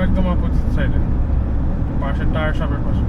একদম অপোজিট সাইডে, পাশে টায়ার শপের পাশে।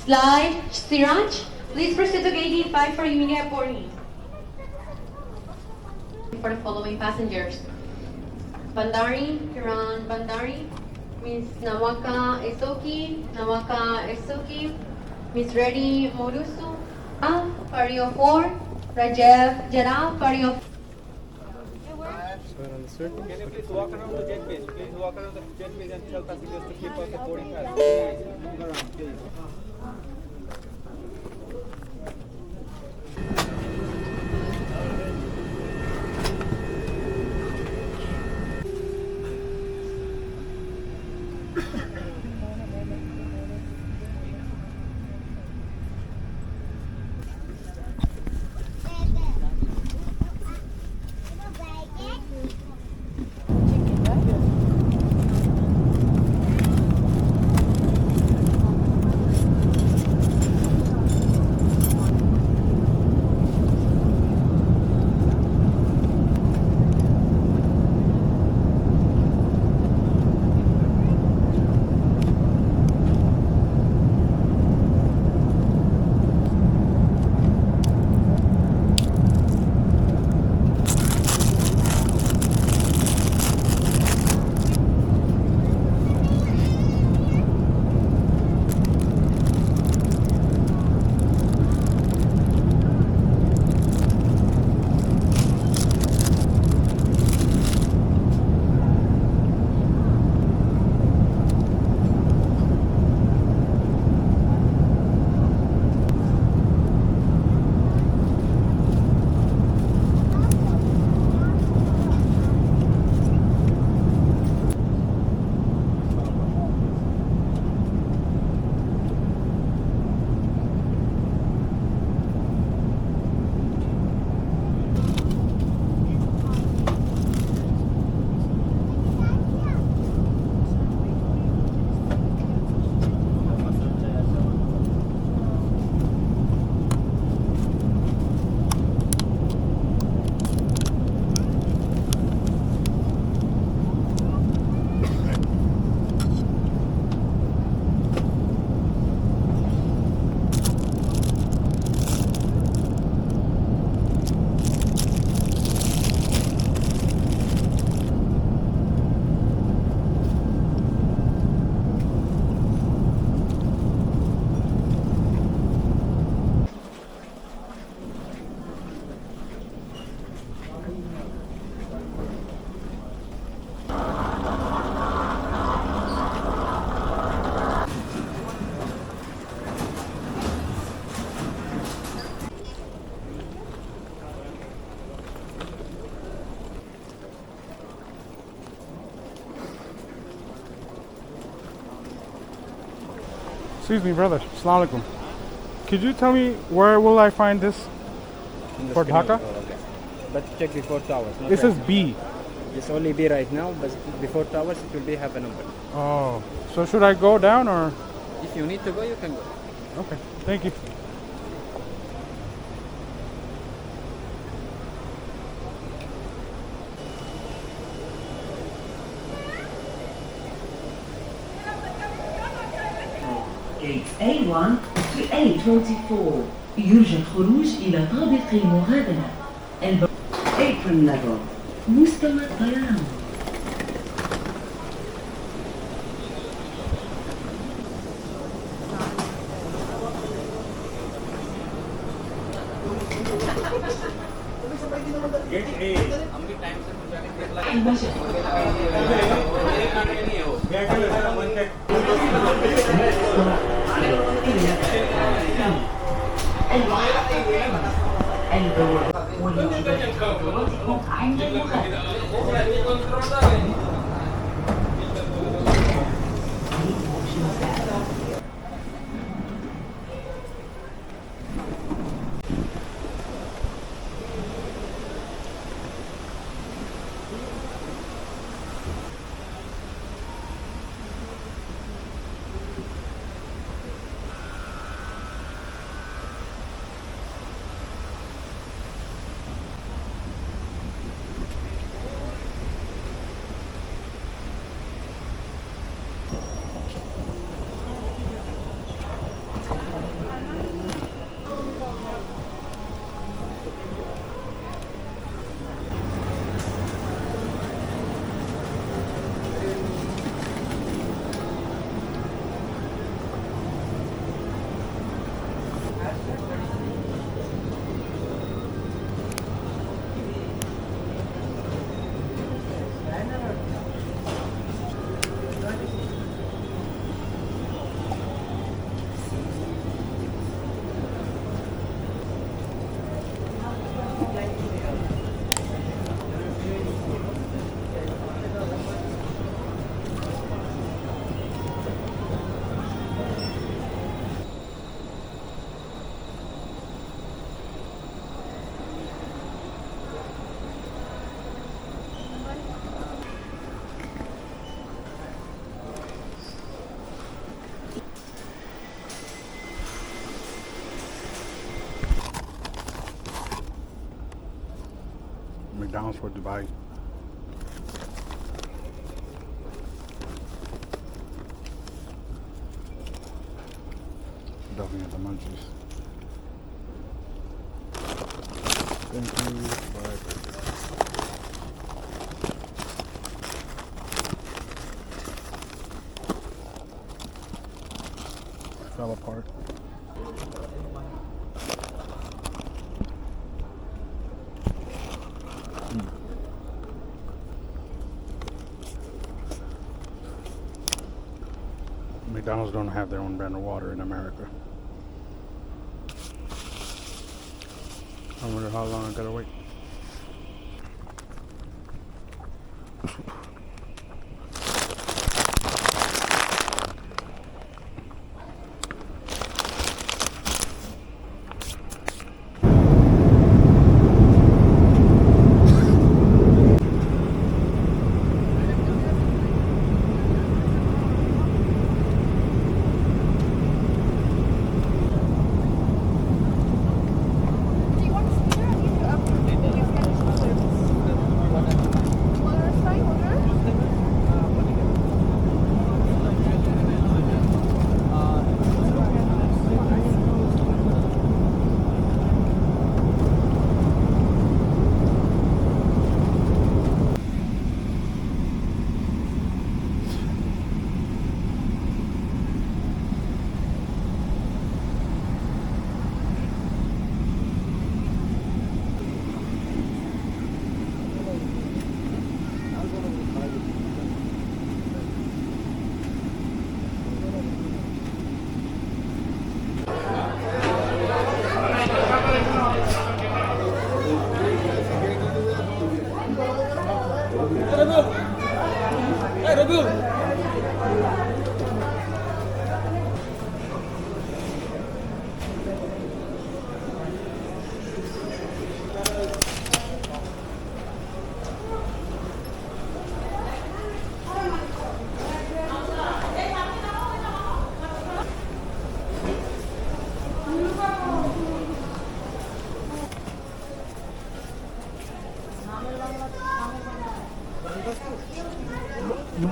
Slide, Siraj, please proceed to gate 5 for immediate boarding. For the following passengers: Bandari, Kiran Bandari, Miss Nawaka Esoki, Miss Reddy Morusu, Pario 4, Rajev Jara, Pario. Can you please walk around the jet base? Please walk around the jet base and tell passengers to keep up the boarding pass. Please, move around, please. Excuse me, brother. Assalamu alaikum. Could you tell me where will I find this? In the For Spinal Dhaka? Hall, okay. But check before towers. Not This right is now. B. It's only B right now, but before towers it will be have a number. Oh, so should I go down or? If you need to go, you can go. Okay, thank you. Gate A1 to A24 يوجد خروج إلى طابق المغادرة Apron level مستوى الطيران البوابة والواجبات خطواتكم عند المغادرة McDonald's for Dubai. Definitely have the munchies. Thank you. Bye. Fell apart. McDonald's don't have their own brand of water in America. I wonder how long I gotta wait.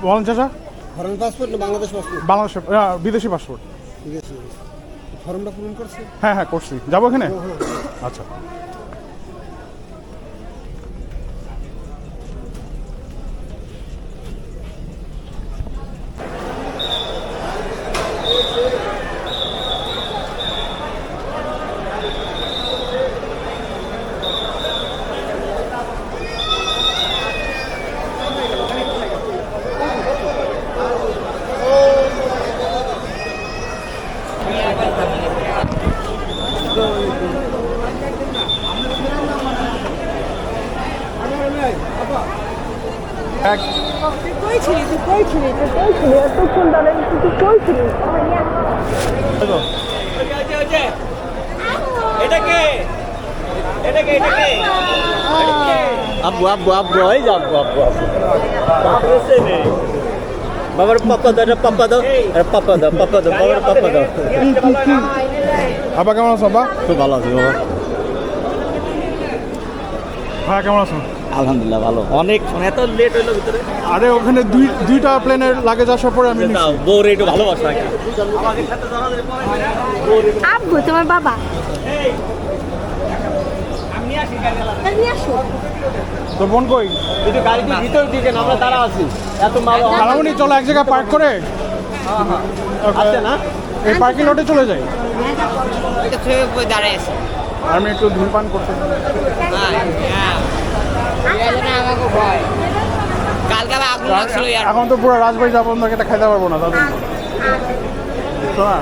বলেন চাচা। Foreign passport না Bangladesh passport? বাংলাদেশের বিদেশি passport. ঠিক আছে, ফর্মটা পূরণ করছে? হ্যাঁ হ্যাঁ করছি, যাবো এখানে। আচ্ছা এক এই তো। আব্বু আব্বু আব্বু এই যে আব্বু আব্বু আব্বু বাবার পাপা দাও, এটা পাপা দাও, এটা পাপা দাও, পাপা দাও, বাবার পাপা দাও। আব্বা কেমন আছো আব্বা? খুব ভালো আছি বাবা, হ্যাঁ কেমন আছো? আলহামদুলিল্লাহ ভালো। অনেক এত লেট হইলো ভিতরে। আরে ওখানে দুইটা প্লেনের লাগেজ আসার পরে আমি নিচ্ছি। বউর একটু ভালোবাসা আর কি। আব্বু তোমার বাবা নিয়ে আসো। তো বোন কই? একটু গাড়িটি ভিতর দিকে আমরা দাঁড়া আছি, এত মাল খালামণি চলো এক জায়গায় পার্ক করে আছে না। এই পার্কিং লটে চলে যাই। দাঁড়ায় আছে আমি একটু ধূমপান করতে। আমাকে ভয় কালকে আবার আগুন লাগছিল এখন তো পুরো রাজবাড়ি যাবো, আমরা এটা খাইতে পারবো না দাদু। শোনা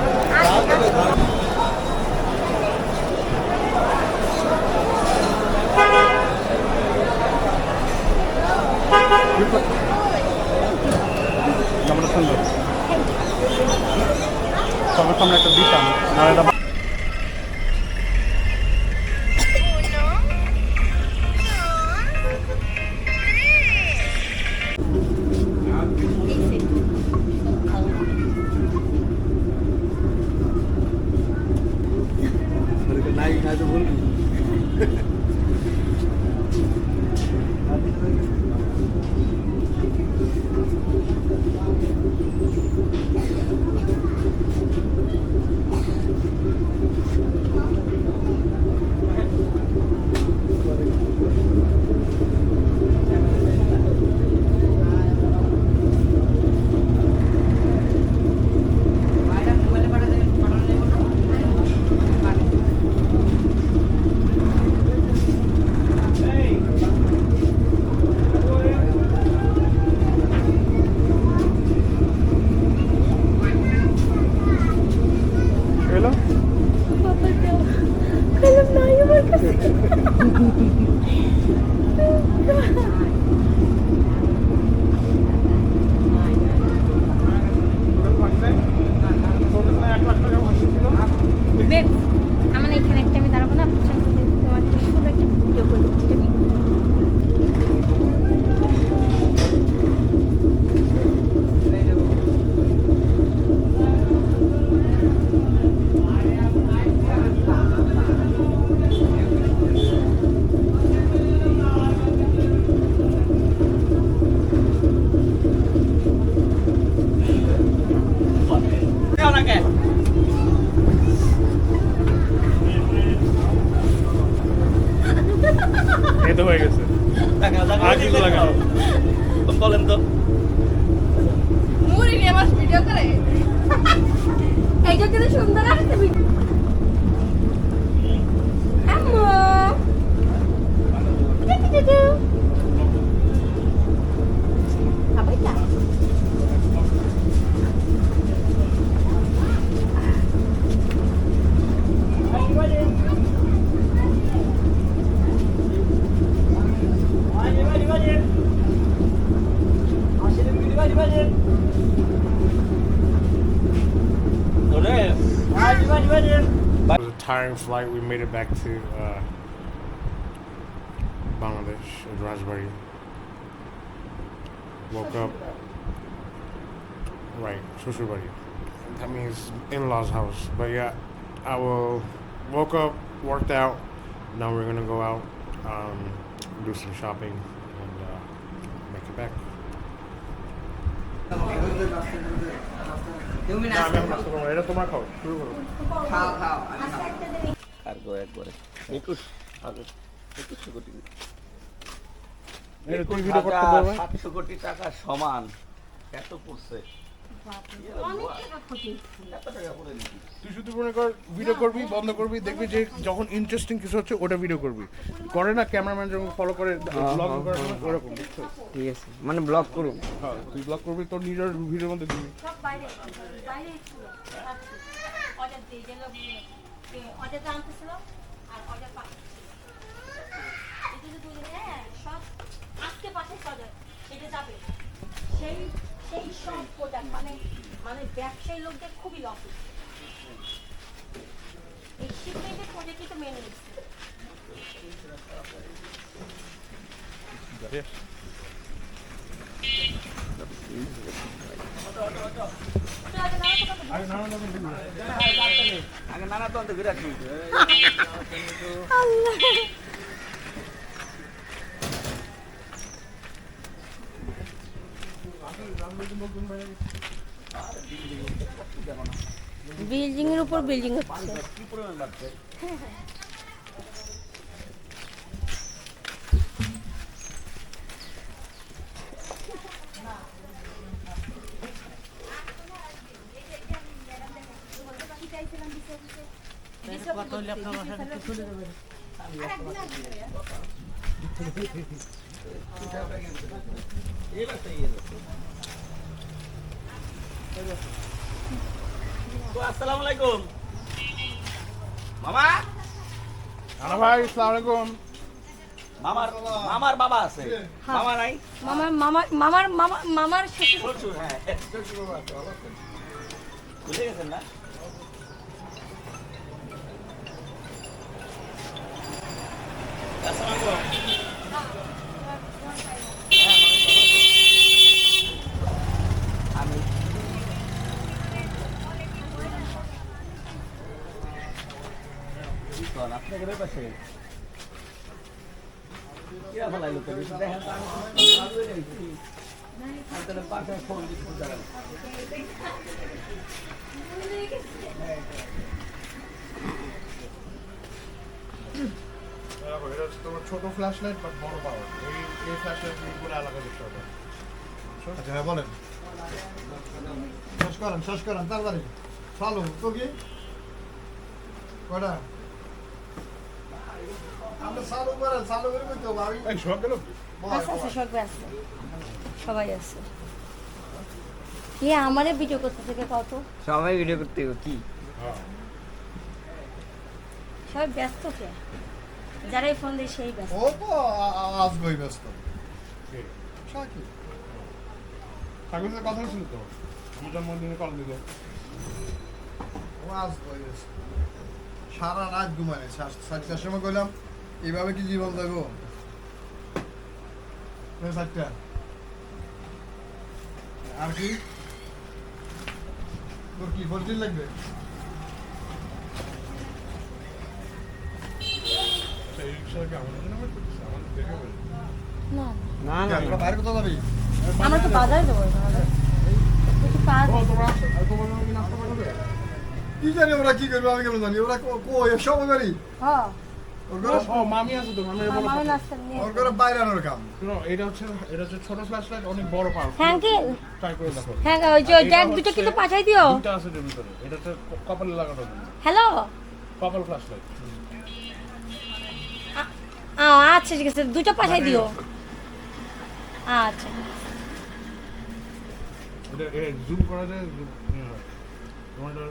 আমরা সুন্দর সবার সামনে একটা দিতাম না এটা। আমার এখানে একটা আমি দাঁড়াবো না, তোমার সুন্দর একটা ভিডিও করে দিচ্ছি আমি। এই তো হয়ে গেছে। আর কিছু লাগে না। বলেন তো মুড়ি নিয়ে আমার ভিডিও করে এইটা কিন্তু সুন্দর আসছে ভিডিও। আম্মু Tutu আবাইটা It was a tiring flight. We made it back to Bangladesh, Rajbari. Woke up, right, Shushubari. That means in-laws' house. But yeah, woke up, worked out. Now we're gonna go out, do some shopping, and make it back. তুমি না, আমি এখন নাস্তা করবো না। এটা তোমরা খাও, শুরু করো। খাও খাও আমি খাও। একবারে 21 কোটি এটা তুই ভিডিও করতে বলবে? 700 কোটি টাকা সমান এত পড়ছে অনেক টাকা ক্ষতি। এত টাকা পড়ে নাকি তুই শুধু মনে কর ভিডিও করবি, বন্ধ করবি, দেখবি যে যখন ইন্টারেস্টিং কিছু হচ্ছে ওটা ভিডিও করবি। করে না ক্যামেরাম্যান যখন ফলো করে ব্লগ করার সময় ওরকম, বুঝছো? ঠিক আছে মানে ব্লগ করুন। হ্যাঁ, তুই ব্লগ করবি তোর নিজের ভিডিওর মধ্যে দিবি। সব বাইরে বাইরে ছিল অর্ডার দিয়ে যেগুলো অর্ডার আনতেছিল আর অর্ডার পাঠাচ্ছিল এটা তো হ্যাঁ সব আজকে পাঠাচ্ছে অর্ডার এটা যাবে সেই সেই সব প্রোডাক্ট মানে মানে ব্যবসায়ী লোকদের খুবই লস এই শিপমেন্টের প্রোডাক্ট কিন্তু মেনে নিচ্ছে আগে নানা তো ঘুরে আসি বিল্ডিং এর উপর বিল্ডিং হচ্ছে কি পরিমাণ বাড়ছে তো আসসালামু আলাইকুম মামা আনা ভাই, আসসালামু আলাইকুম। মামার বাবা আছে মামা নাই মামার শ্বশুর শ্বশুর হ্যাঁ বুঝে গেছেন না আসসালামু আলাইকুম আমি আপনাদের ওই পাশে কিরা ফেলাইলো তো দেখেন তো আমি তাহলে বাসায় ফোন দিচ্ছি দাঁড়ান দেখো, এটা হচ্ছে তোমার ছোট ফ্ল্যাশ লাইট বাট বড় পাওয়ার। এই ফ্ল্যাশ লাইট পুরো আলাদা দেখতে হবে। আচ্ছা হ্যাঁ বলেন শেষ করেন তাড়াতাড়ি চালু তো কি কটা আমরা চালু করে তো ভাবি এই সব গেল। আছে আছে সবাই আছে সবাই আছে কি আমারে ভিডিও করতে থেকে কত সবাই ভিডিও করতে কি হ্যাঁ, সবাই ব্যস্ত কে যারাই ফোন দেয় সেই ব্যস্ত ও তো আসবই ব্যস্ত ঠিক। সাকি ঠাকুরের কথা ছিল তো, আমার জন্মদিনে কল দিল। ও আসবই ব্যস্ত সারা রাত ঘুমায় 7টার সময় কইলাম এইভাবে কি জীবন দেখো 7টা আর কি তোর কি 14 লাগবে এই রিক্সাকে আমাদের জন্য আমার করতেছে, আমাদের দেখে বলি। না না তোরা বাইরে কোথাও যাবি আমরা তো বাজারে যাবো কিছু কাজ ও, তোমরা তোমার জন্য কি নাস্তা পাঠাবে? কি জানি ওরা কি করবে আমি কেমন জানি ওরা কই সব বাড়ি হ্যাঁ ওর ঘরে ও, মামি আছে তো, মামির বলো। মামা নাস্তা নিয়ে ওর ঘরে বাইরে আনার কাম শোনো, এটা হচ্ছে ছোট ফ্ল্যাশ লাইট, অনেক বড় পাওয়ার। হ্যাঁ আঙ্কেল ট্রাই করে দেখো। হ্যাঁ ওই যে জ্যাক দুটো কিন্তু পাঠাই দিও দুটো আছে এর ভিতরে। এটা হচ্ছে কপালে লাগানোর জন্য। হ্যালো কপাল ফ্ল্যাশ লাইট। আচ্ছা ঠিক আছে দুটো পাঠাই দিও আচ্ছা এটা জুম করা যায়, ইয়ে হয়। তোমার এটা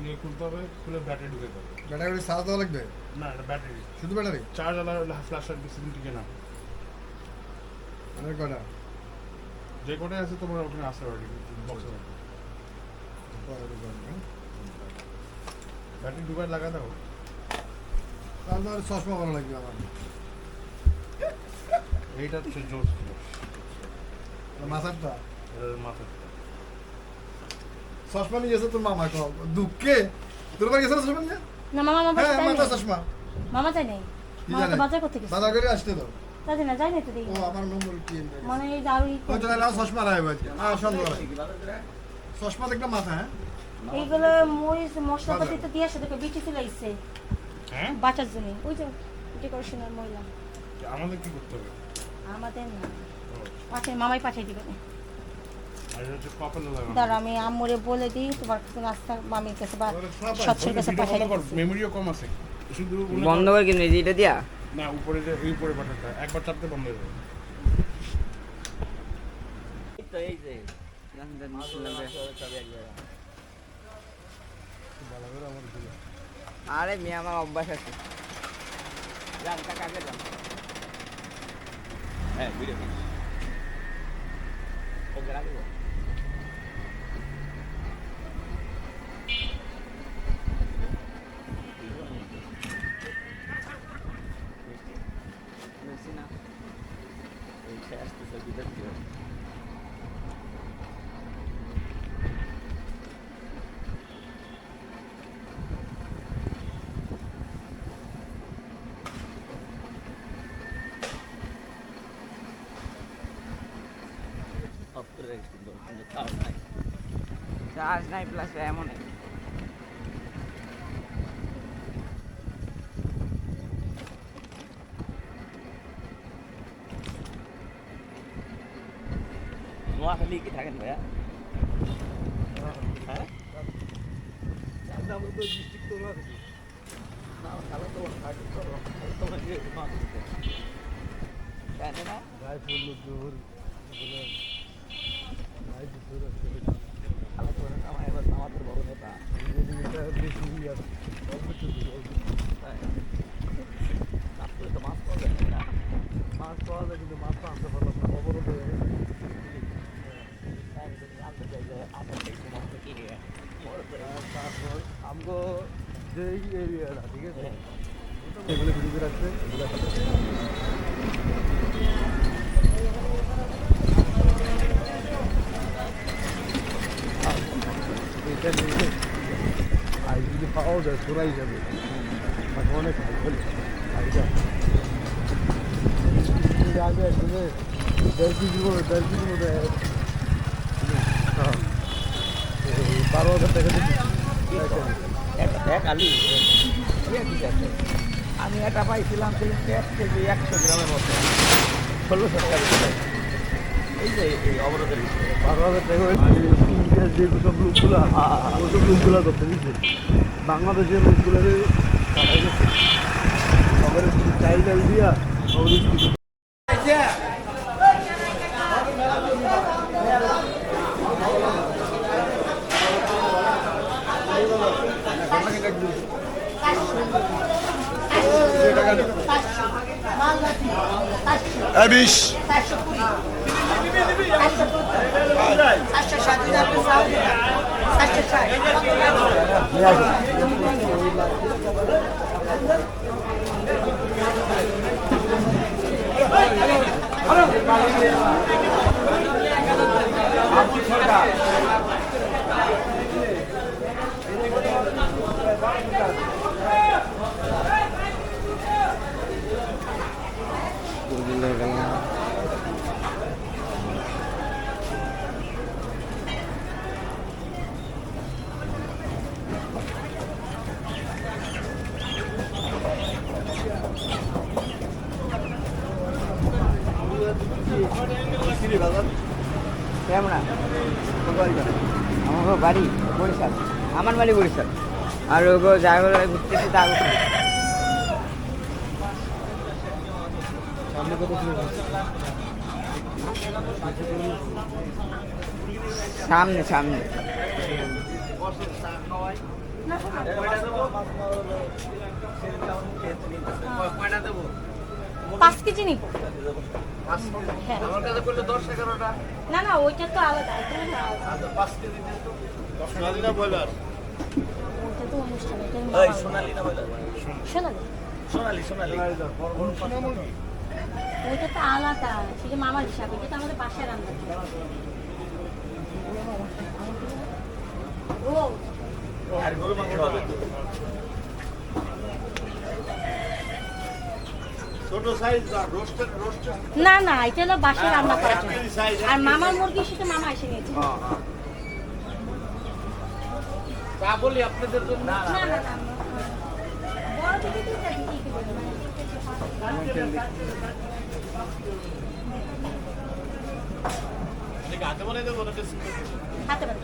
ইয়ে খুলতে হবে, খুলে ব্যাটারি ঢুকে দেবে। ব্যাটারি চার্জ দেওয়া লাগবে না, এটা ব্যাটারি। শুধু ব্যাটারি চার্জ আলাদা ফ্ল্যাশ লাইট বেশি দিন টিকে না। অনেক কটা যে কোটাই আছে তোমার ওখানে আসতে পারবে বক্সে। ব্যাটারি ঢুকায় লাগা দাও। তারপর চশমা ভালো লাগবে আমার এইটা হচ্ছে জোস, মাথারটা এটার মাথা। চশমা নিয়ে গেছে তোর মামা কম দুঃখে তোর বাড়ি গেছে চশমা নিয়ে না মামা হ্যাঁ মাথা চশমা মামা চাই নাই কি মামা তো জানে? বাজার করতে গেছে বাজার করে আসতে তো জানি না যাই না তো দেখি ও আমার নম্বর কি এনে মানে এই যে আরো ওই তো লাও চশমা রাখবে সন্ধ্যা চশমা দেখলাম মাথা হ্যাঁ এইগুলো মরিচ মশলাপাতি তো দিয়ে আসে তোকে বিটি ফেলাইছে হ্যাঁ বাঁচার জন্য ওই যে ডেকোরেশনের মহিলা আমাদের কি করতে হবে আমাদের না মামাই পাঠিয়ে দিবেন আর এটা হচ্ছে কপালে লাগানো দাঁড়া আমি আম্মুরে বলে দিই তোমার কাছে নাস্তা মামির কাছে বা স্বচ্ছের কাছে পাঠিয়ে দিচ্ছি মেমোরিও কম আছে শুধু বন্ধ করে কিনে এটা দিয়া না উপরে যে এই উপরে বাটনটা একবার চাপতে বন্ধ হয়ে যাবে তো এই যে আরে মেয়ে আমার অভ্যাস আছে যান কাকা আগে যান হ্যাঁ ভিডিও ওকে রাখবো চার্জ নাই প্লাস এমন নোয়াখালী কি থাকেন ভাইয়া হ্যাঁ আমগো যে এরিয়াটা ঠিক আছে এগুলো ভিডিও রাখছে এগুলো এটা নিয়ে আই যদি পাওয়া যায় সরাই যাবে মানে অনেক আইডিয়া আগে একদমে 10 কেজির মধ্যে 12,000 টাকা এক আলু আমি এটা পাইছিলাম 1 কেজি 100 গ্রামের মতো 1600 টাকা এই যে এই অবরোধের 12,000 টাকা যেসব লোকগুলা ওসব লোকগুলা করতে দিচ্ছে বাংলাদেশের লোকগুলো সবার চাইল দিয়া বিশ কেমন আমার বাড়ি বরিশাল আমার বাড়ি বরিশাল আর ওগো জায়গা ঘুরতেছি তা সামনে সামনে পাঁচ কেজি নিব হ্যাঁ না না ওইটা তো আলাদা এটা না আলাদা। ওইটা তো অনুষ্ঠান এটা সোনালি ওইটা তো আলাদা সেটা মামার হিসাবে এটা তো আমাদের বাসায় রান্না ও না না এটা হলো বাসায় রান্না করার জন্য। আর মামার মুরগির সাথে মামা এসে নিয়েছে। তা বলি আপনাদের জন্য না না না বড় থেকে দুইটা দিই হাতে পারে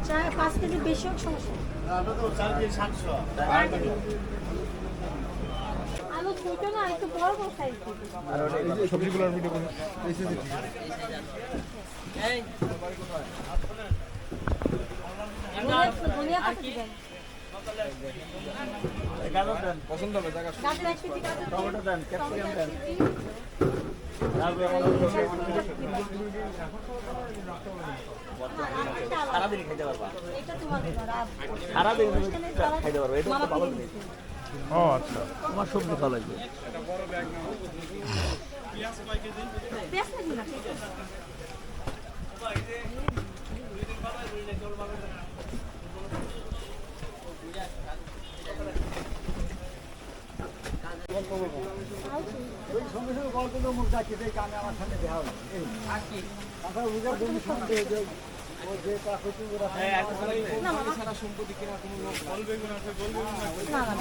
চা 5 কেজি বেশি হোক সমস্যা নেই। আলু ছোট না একটু বড় বড় সাইজ দিবি। সবজিগুলোর ভিডিও করে ধনিয়া পাতা দিবেন। পছন্দ হবে জায়গা গাজর 1 কেজি গাজর টমেটো দেন, ক্যাপসিকাম দেন। সারাদিন খাইতে পারবা, এটা তোমার সারাদিন খাইতে পারবা, এটা তো ভালো জিনিস। ও আচ্ছা আমার সবজি ভালো লাগবে। পেঁয়াজ লাগবে না না মামা সারা সম্পত্তি কিনা কোনো লোক বলবে না না না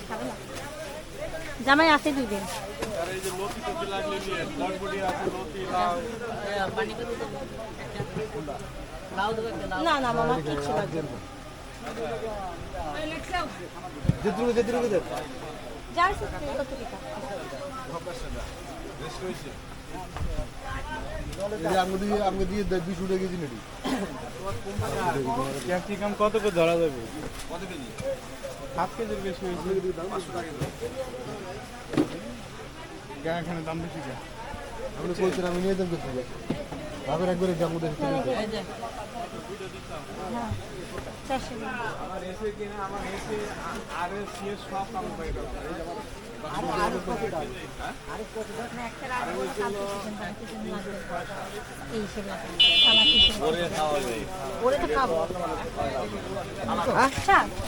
খাবে না জামাই আছে 2 দিন আর এই যে লতি তো লাগলে নিয়ে বটবটি আছে লতি লাউ না না মামা কিচ্ছু লাগবে না যার সাথে কত টাকা আমাকে দিয়ে 20 টাকা কেজি নেই ক্যাপসিকাম কত করে ধরা যাবে কত কেজি 7 কেজির বেশি হয়েছে 500 টাকা কেন এখানে দাম বেশি কেন আপনি বলছেন আমি নিয়ে যাবো কিছু ভাবের একবারে জামু দেখতে আমার এসে কিনা আমার এসে আর এস সব কাম হয়ে গেল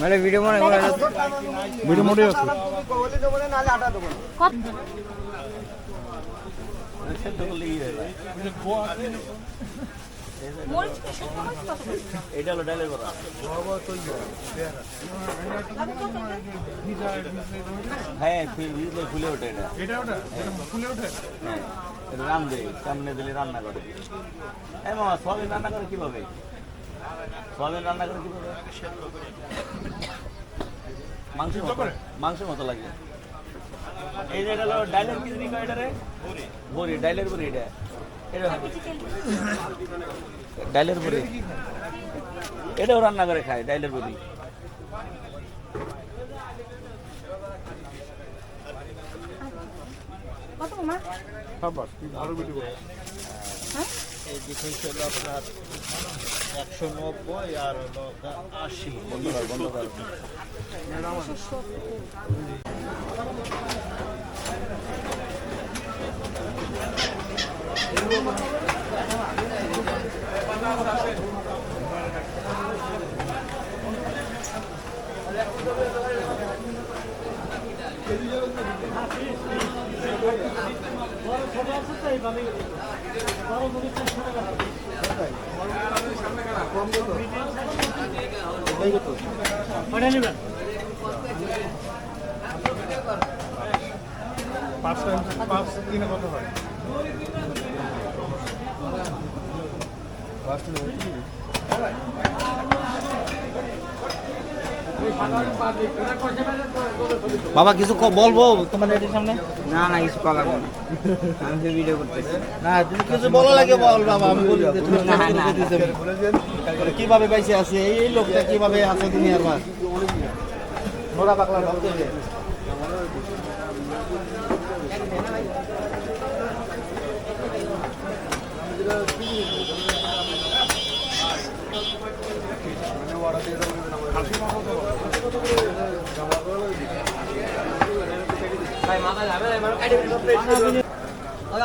মানে ভিডিও মনে করে ভিডিও মোডে আছে সেদ্ধ করলে কি হয়ে যায়? এটা হলো ডালের বড়া। হ্যাঁ ভিজলে ফুলে ওঠে এটা। এটা ওটা ফুলে ওঠে হ্যাঁ এটা রান্ধে সামনে দিলে রান্না করে। হ্যাঁ মামা সোয়াবিন রান্না করে কিভাবে? সোয়াবিন রান্না করে কিভাবে? মাংসের মতো লাগে। এই যে এটা হলো ডাইলের কি দিই এটা রে? বড়ি ডাইলের বড়ি এটা। এটা ডাইলের বড়ি। এটাও রান্না করে খায় ডাইলের বড়ি। কত মামা খাবার আরো ভিডিও করে এই ডিফারেন্স হলো আপনার 190 আর হলো 80 বন্ধ কর পাঁচ দিনে কত হয় বাবা কিছু বলবো তোমার এটির সামনে? না না কিছু করা লাগবে না, আমি তো ভিডিও করতেছি। না তুমি কিছু বলা লাগে বল বাবা, আমি বলি কিভাবে বাইসে আছে এই লোকটা, কিভাবে আছে দুনিয়ার মাছ নোরা পাকলা ভাবতে হবে।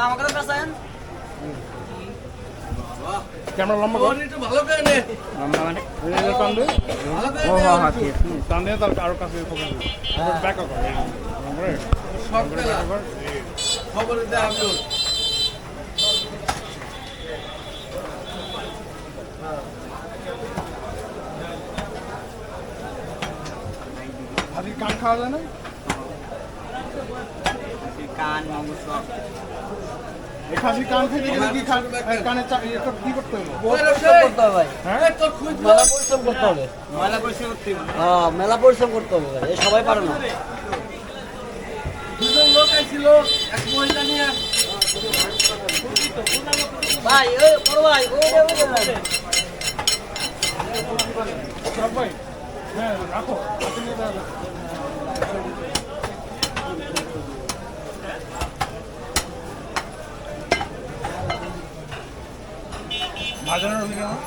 আমাকে ক্যামেরা লম্বা কর। লম্বা মানে এই যে টান দে। ও হ্যাঁ হ্যাঁ ঠিক আছে টান দিয়ে তার আরো কাছে ফোকাস দে। ব্যাক কর। সব কর। খবরে দে আমি আজকে কান খাওয়া যায় না? কান মাংস এই খাসি কান খেতে গেলে কি কানে এটা কি করতে হবে? করতে হবে ভাই হ্যাঁ? মেলা পরিশ্রম করতে হবে ময়লা পরিষ্কার করতে হবে হ্যাঁ মেলা পরিশ্রম করতে হবে ভাই এ সবাই পারে না ভাই ওই বড় ভাই ওই সব ভাই হ্যাঁ রাখো হাতে নিয়ে যাবে। ভাজানোর ভিডিও না?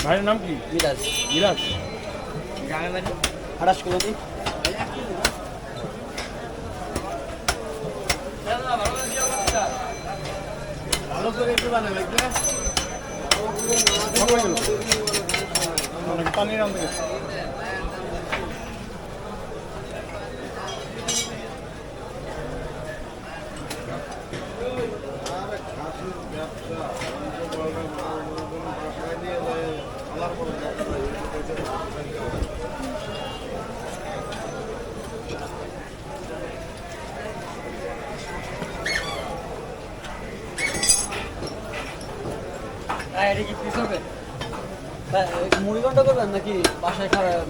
ভাইয়ের নাম কি? মিরাজ মিরাজ। গ্রামে বাড়ি 28 কিলো দিই ভালো করে একটু বানাবে সবাই গেল অনেক পানির আনতে গেছে। এটা কি পিস হবে মুড়ি ঘন্ট করবেন নাকি বাসায়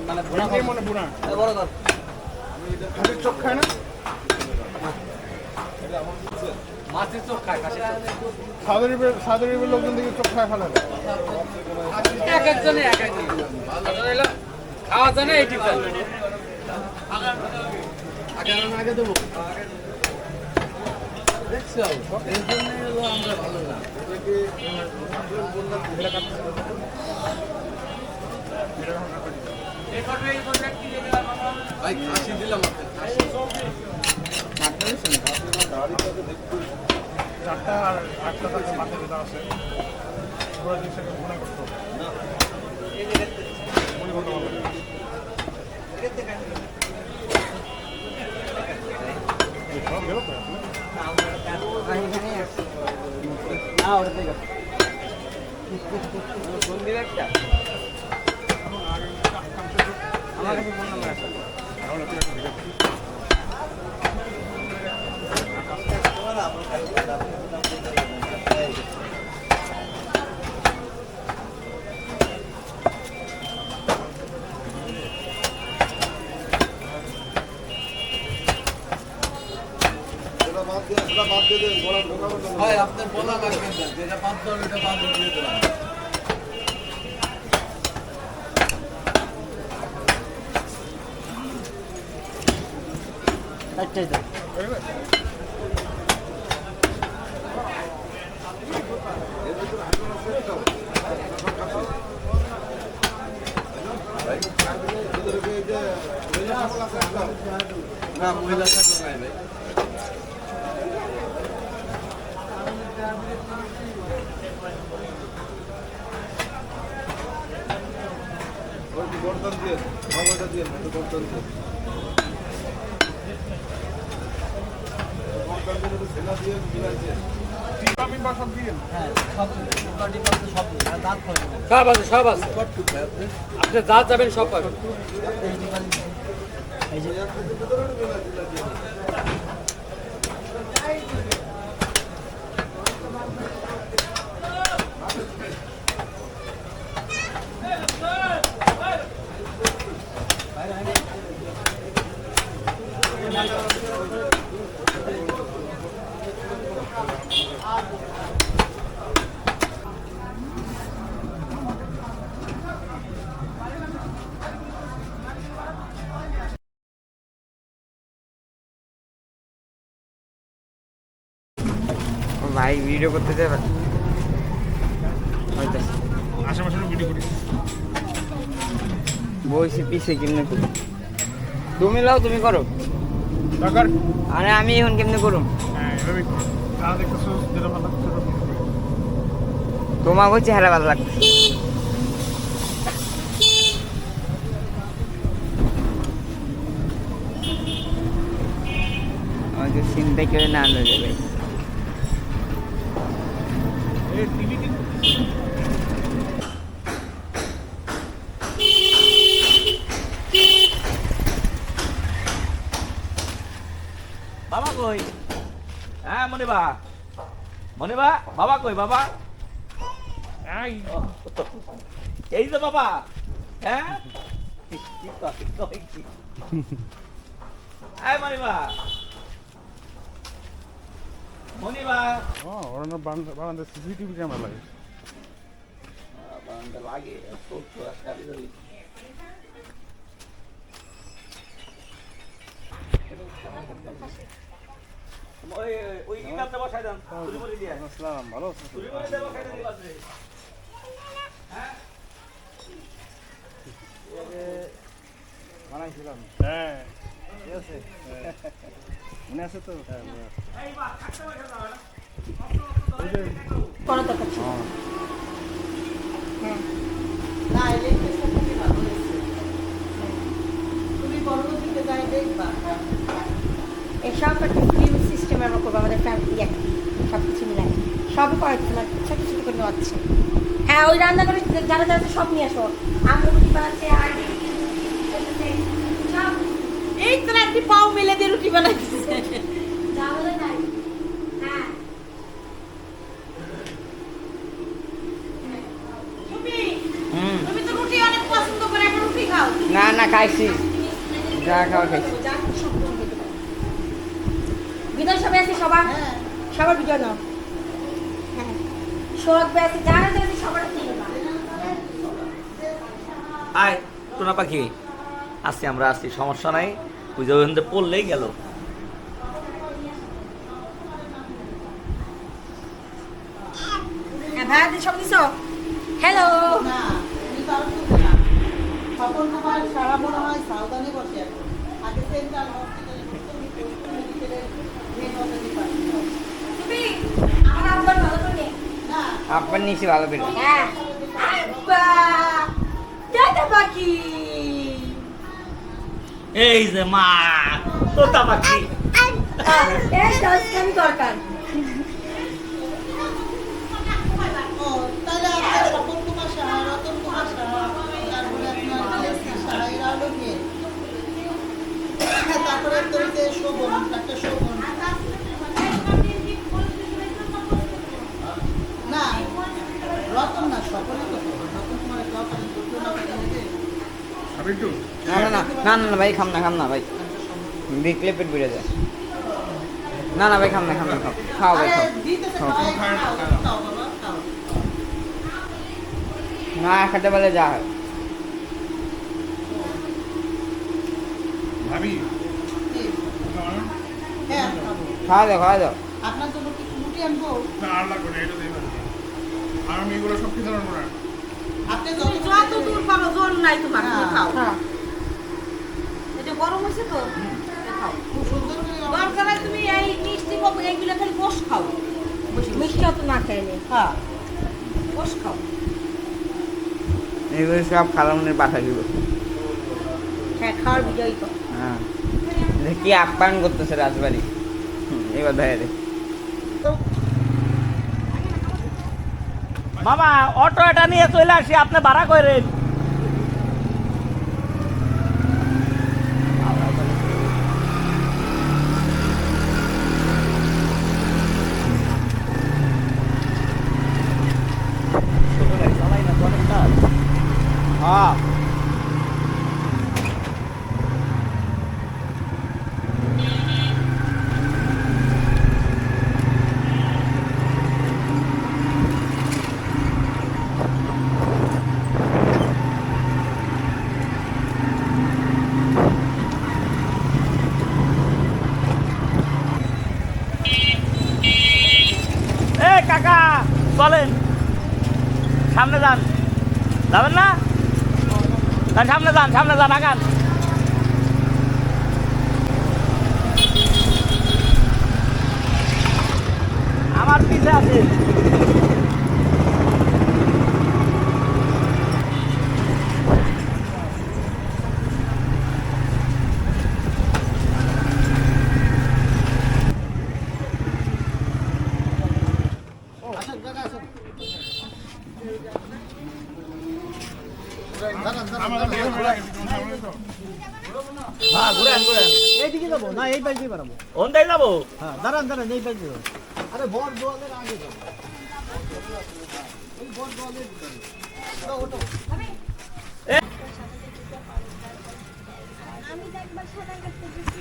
মানে ভুনা এই মনে বুনা বড় কথা খাসির চোখ খায় না? মাছের চোখ খায় কাছে সাদর ইবের লোকজন দিকে চোখ খায় ফেলে। এক একজনে এক এক খাওয়া জানে এই টিপটা আগে দেবো দেখছো এই জন্য হলো আমরা ভালো না ভাই খাসি দিলাম চারটা আর আটটা টাকা মাথায় যেটা আছে পুরো জিনিসটাকে মনে করতে হবে। মনে করতে হবে। এই সব গেল তো আসলে? না ওটা ঠিক আছে ফোন দিবে একটা আমার কাছে ফোন নাম্বার আছে তাহলে তুই একটা দেখে দিবি। হয় আপনার বলা লাগবে না যেটা বাদ দেওয়ার এটা বাদ দিয়ে দেবেন একটাই তো না মহিলা থাকবে নাই ভাই গর্দন দিয়ে ভালোটা দিয়ে গর্দন দিয়ে সেনা দিয়ে মিলাই দিয়ে ভিটামিন বা সব দিয়ে হ্যাঁ সব পার্টি পার্টি সব দাঁত ফলে সব আছে সব আছে আপনি যা যাবেন সব পাবেন এই যে ভাই ভিডিও করতে যাবে আশেপাশে ভিডিও করি। বইছি পিছে কেমনে করো তুমি লাও তুমি করো টাকার আরে আমি এখন কেমনে করুম হ্যাঁ এভাবেই করো। যা দেখতেছো যেটা ভালো লাগছে সেটা করো। তোমাকেও চেহারা ভালো লাগছে। আমাকে চিন্তা করে না আনলো যাবে। বাবা কই? হ্যাঁ মনিবা, মনিবা বাবা কই বাবা? এই যে বাবা, হ্যাঁ মনিবা, মনিবা ওরা বারান্দা সিসিটিভি ক্যামেরা লাগে। লাগে ওই ইকাতে বসাই দেন, চুরি মুড়ি দিয়ে। আসসালাম, ভালো আছেন? চুরি মুড়ি দিয়ে বসাই দেন বাসে। হ্যাঁ বানাইছিলাম। হ্যাঁ ঠিক আছে, মনে আছে তো? হ্যাঁ মনে আছে। করার দরকার ছিল। হ্যাঁ না ইলেকট্রিকটা খুবই ভালো হয়েছে। তুমি পরবর্তীতে যাই দেখবা। এসব একটা ফিল্ম সিস্টেম আমরা করবো আমাদের ফ্যামিলি সব কিছু মিলাই সবই করার তোমার ছোট ছোট করে নেওয়াচ্ছে। হ্যাঁ ওই রান্নাঘরে যারা যারা সব নিয়ে আসো, আমরা রুটি বানাচ্ছে আর সব এই তো একটি পাও মেলে দিয়ে রুটি বানাইছে। যা বলে তাই। হ্যাঁ তুমি হুম, তুমি তো রুটি অনেক পছন্দ করে, একটা রুটি খাও। না না খাইছি, যা খাওয়া খাইছি। যা সব কিছু খেতে পারো। বিধান সবাই আছে সবার, হ্যাঁ সবার বিজয় নাও। হ্যাঁ সোহাগ ভাই আছে, যারা যারা আছে সবার নিয়ে নেবা। আয় টোনা পাখি, আসছি আমরা আসছি, সমস্যা নাই। ওই যে ওখান থেকে পড়লেই গেল। হ্যাঁ ভাইয়াদের সব কিছু হ্যালো। না তুমি তার তো না তখন তোমার সারা মনে হয় সাউদানে বসে এখন। আগে সেন্ট্রাল হসপিটালে মেডিকেলের মেন হসপিটালে পাচ্ছি। তুমি আমার আব্বার ভালো করে না আপনার নিচে ভালো বেরো। হ্যাঁ আব্বা দাদা বাকি এই যে মা তোতা পাখি, এই দশ কামি দরকার। ও তাহলে আপনার স্বপন কুমার সাহা, রতন কুমার সাহা, তারপরে আপনার লেসি সাহা, এরা হলো মেয়ে। তারপরে তো ওই যে শোভন, ডাক্তার শোভন। না রতন না, স্বপনই তো রতন কুমারের কথা আমি একটু না না না না না ভাই, খাম না ভাই, দেখলে পেট বেড়ে যায়। না না ভাই, খাম না খাও খাও ভাই, খাও। দিতেছে খাও খাও বাবা খাও। না খেতে পারলে যা হয়। ভাবি কি? হ্যাঁ খাবো। খাওয়া দাও। আপনার জন্য কি রুটি আনবো? না আর লাগবে না, এটা দেবেন। আর আমি এগুলো সব খেতে পারবো না। আপনি যত দূর পারো জোর নাই তোমার, তুমি খাও। হ্যাঁ এটা গরম হয়েছে তো খাও। খুব সুন্দর করে দরকার হয় তুমি এই মিষ্টি কম এইগুলো খালি বস খাও। মিষ্টি অত না খাইলে হ্যাঁ বস খাও। এগুলো সব খালামনের বাসা দিব। হ্যাঁ খাওয়ার বিজয়ী তো। হ্যাঁ, কি আপ্যায়ন করতেছে রাজবাড়ি। এবার ধরে দে মামা অটো এটা নিয়ে চলে আসি, আপনি ভাড়া করেন। হ্যাঁ কাকা চলেন, সামনে যান। যাবেন না? সামনে যান আগান। আমার পিছে আছে। হ্যাঁ ঘুরেন ঘুরেন এইদিকে যাবো না এই পাশ দিয়ে বেড়াবো? ওনটাই যাবো হ্যাঁ দাঁড়ান দাঁড়ান এই পাশ দিয়ে যাবো। আরে বর দোয়ালের আগে যাবো। এই বর দোয়ালের ভিতরে। ওটো আমি তো একবার সাঁতার কাটতে গেছি।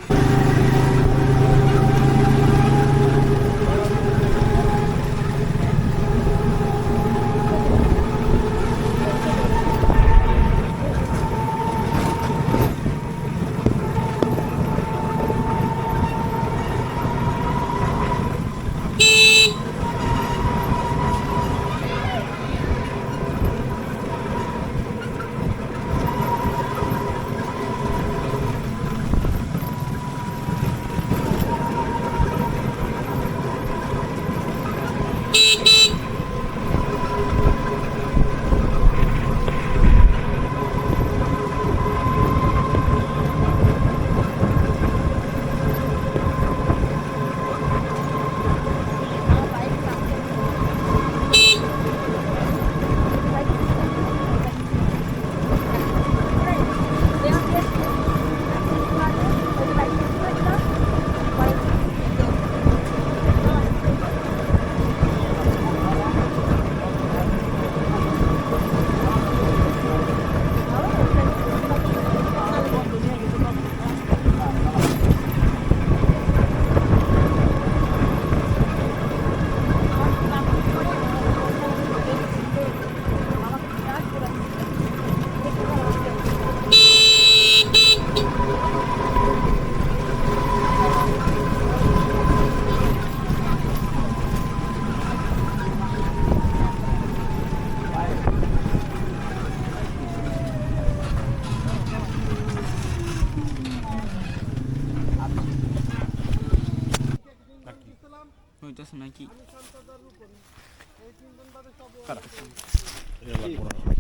হইতাছে নাকি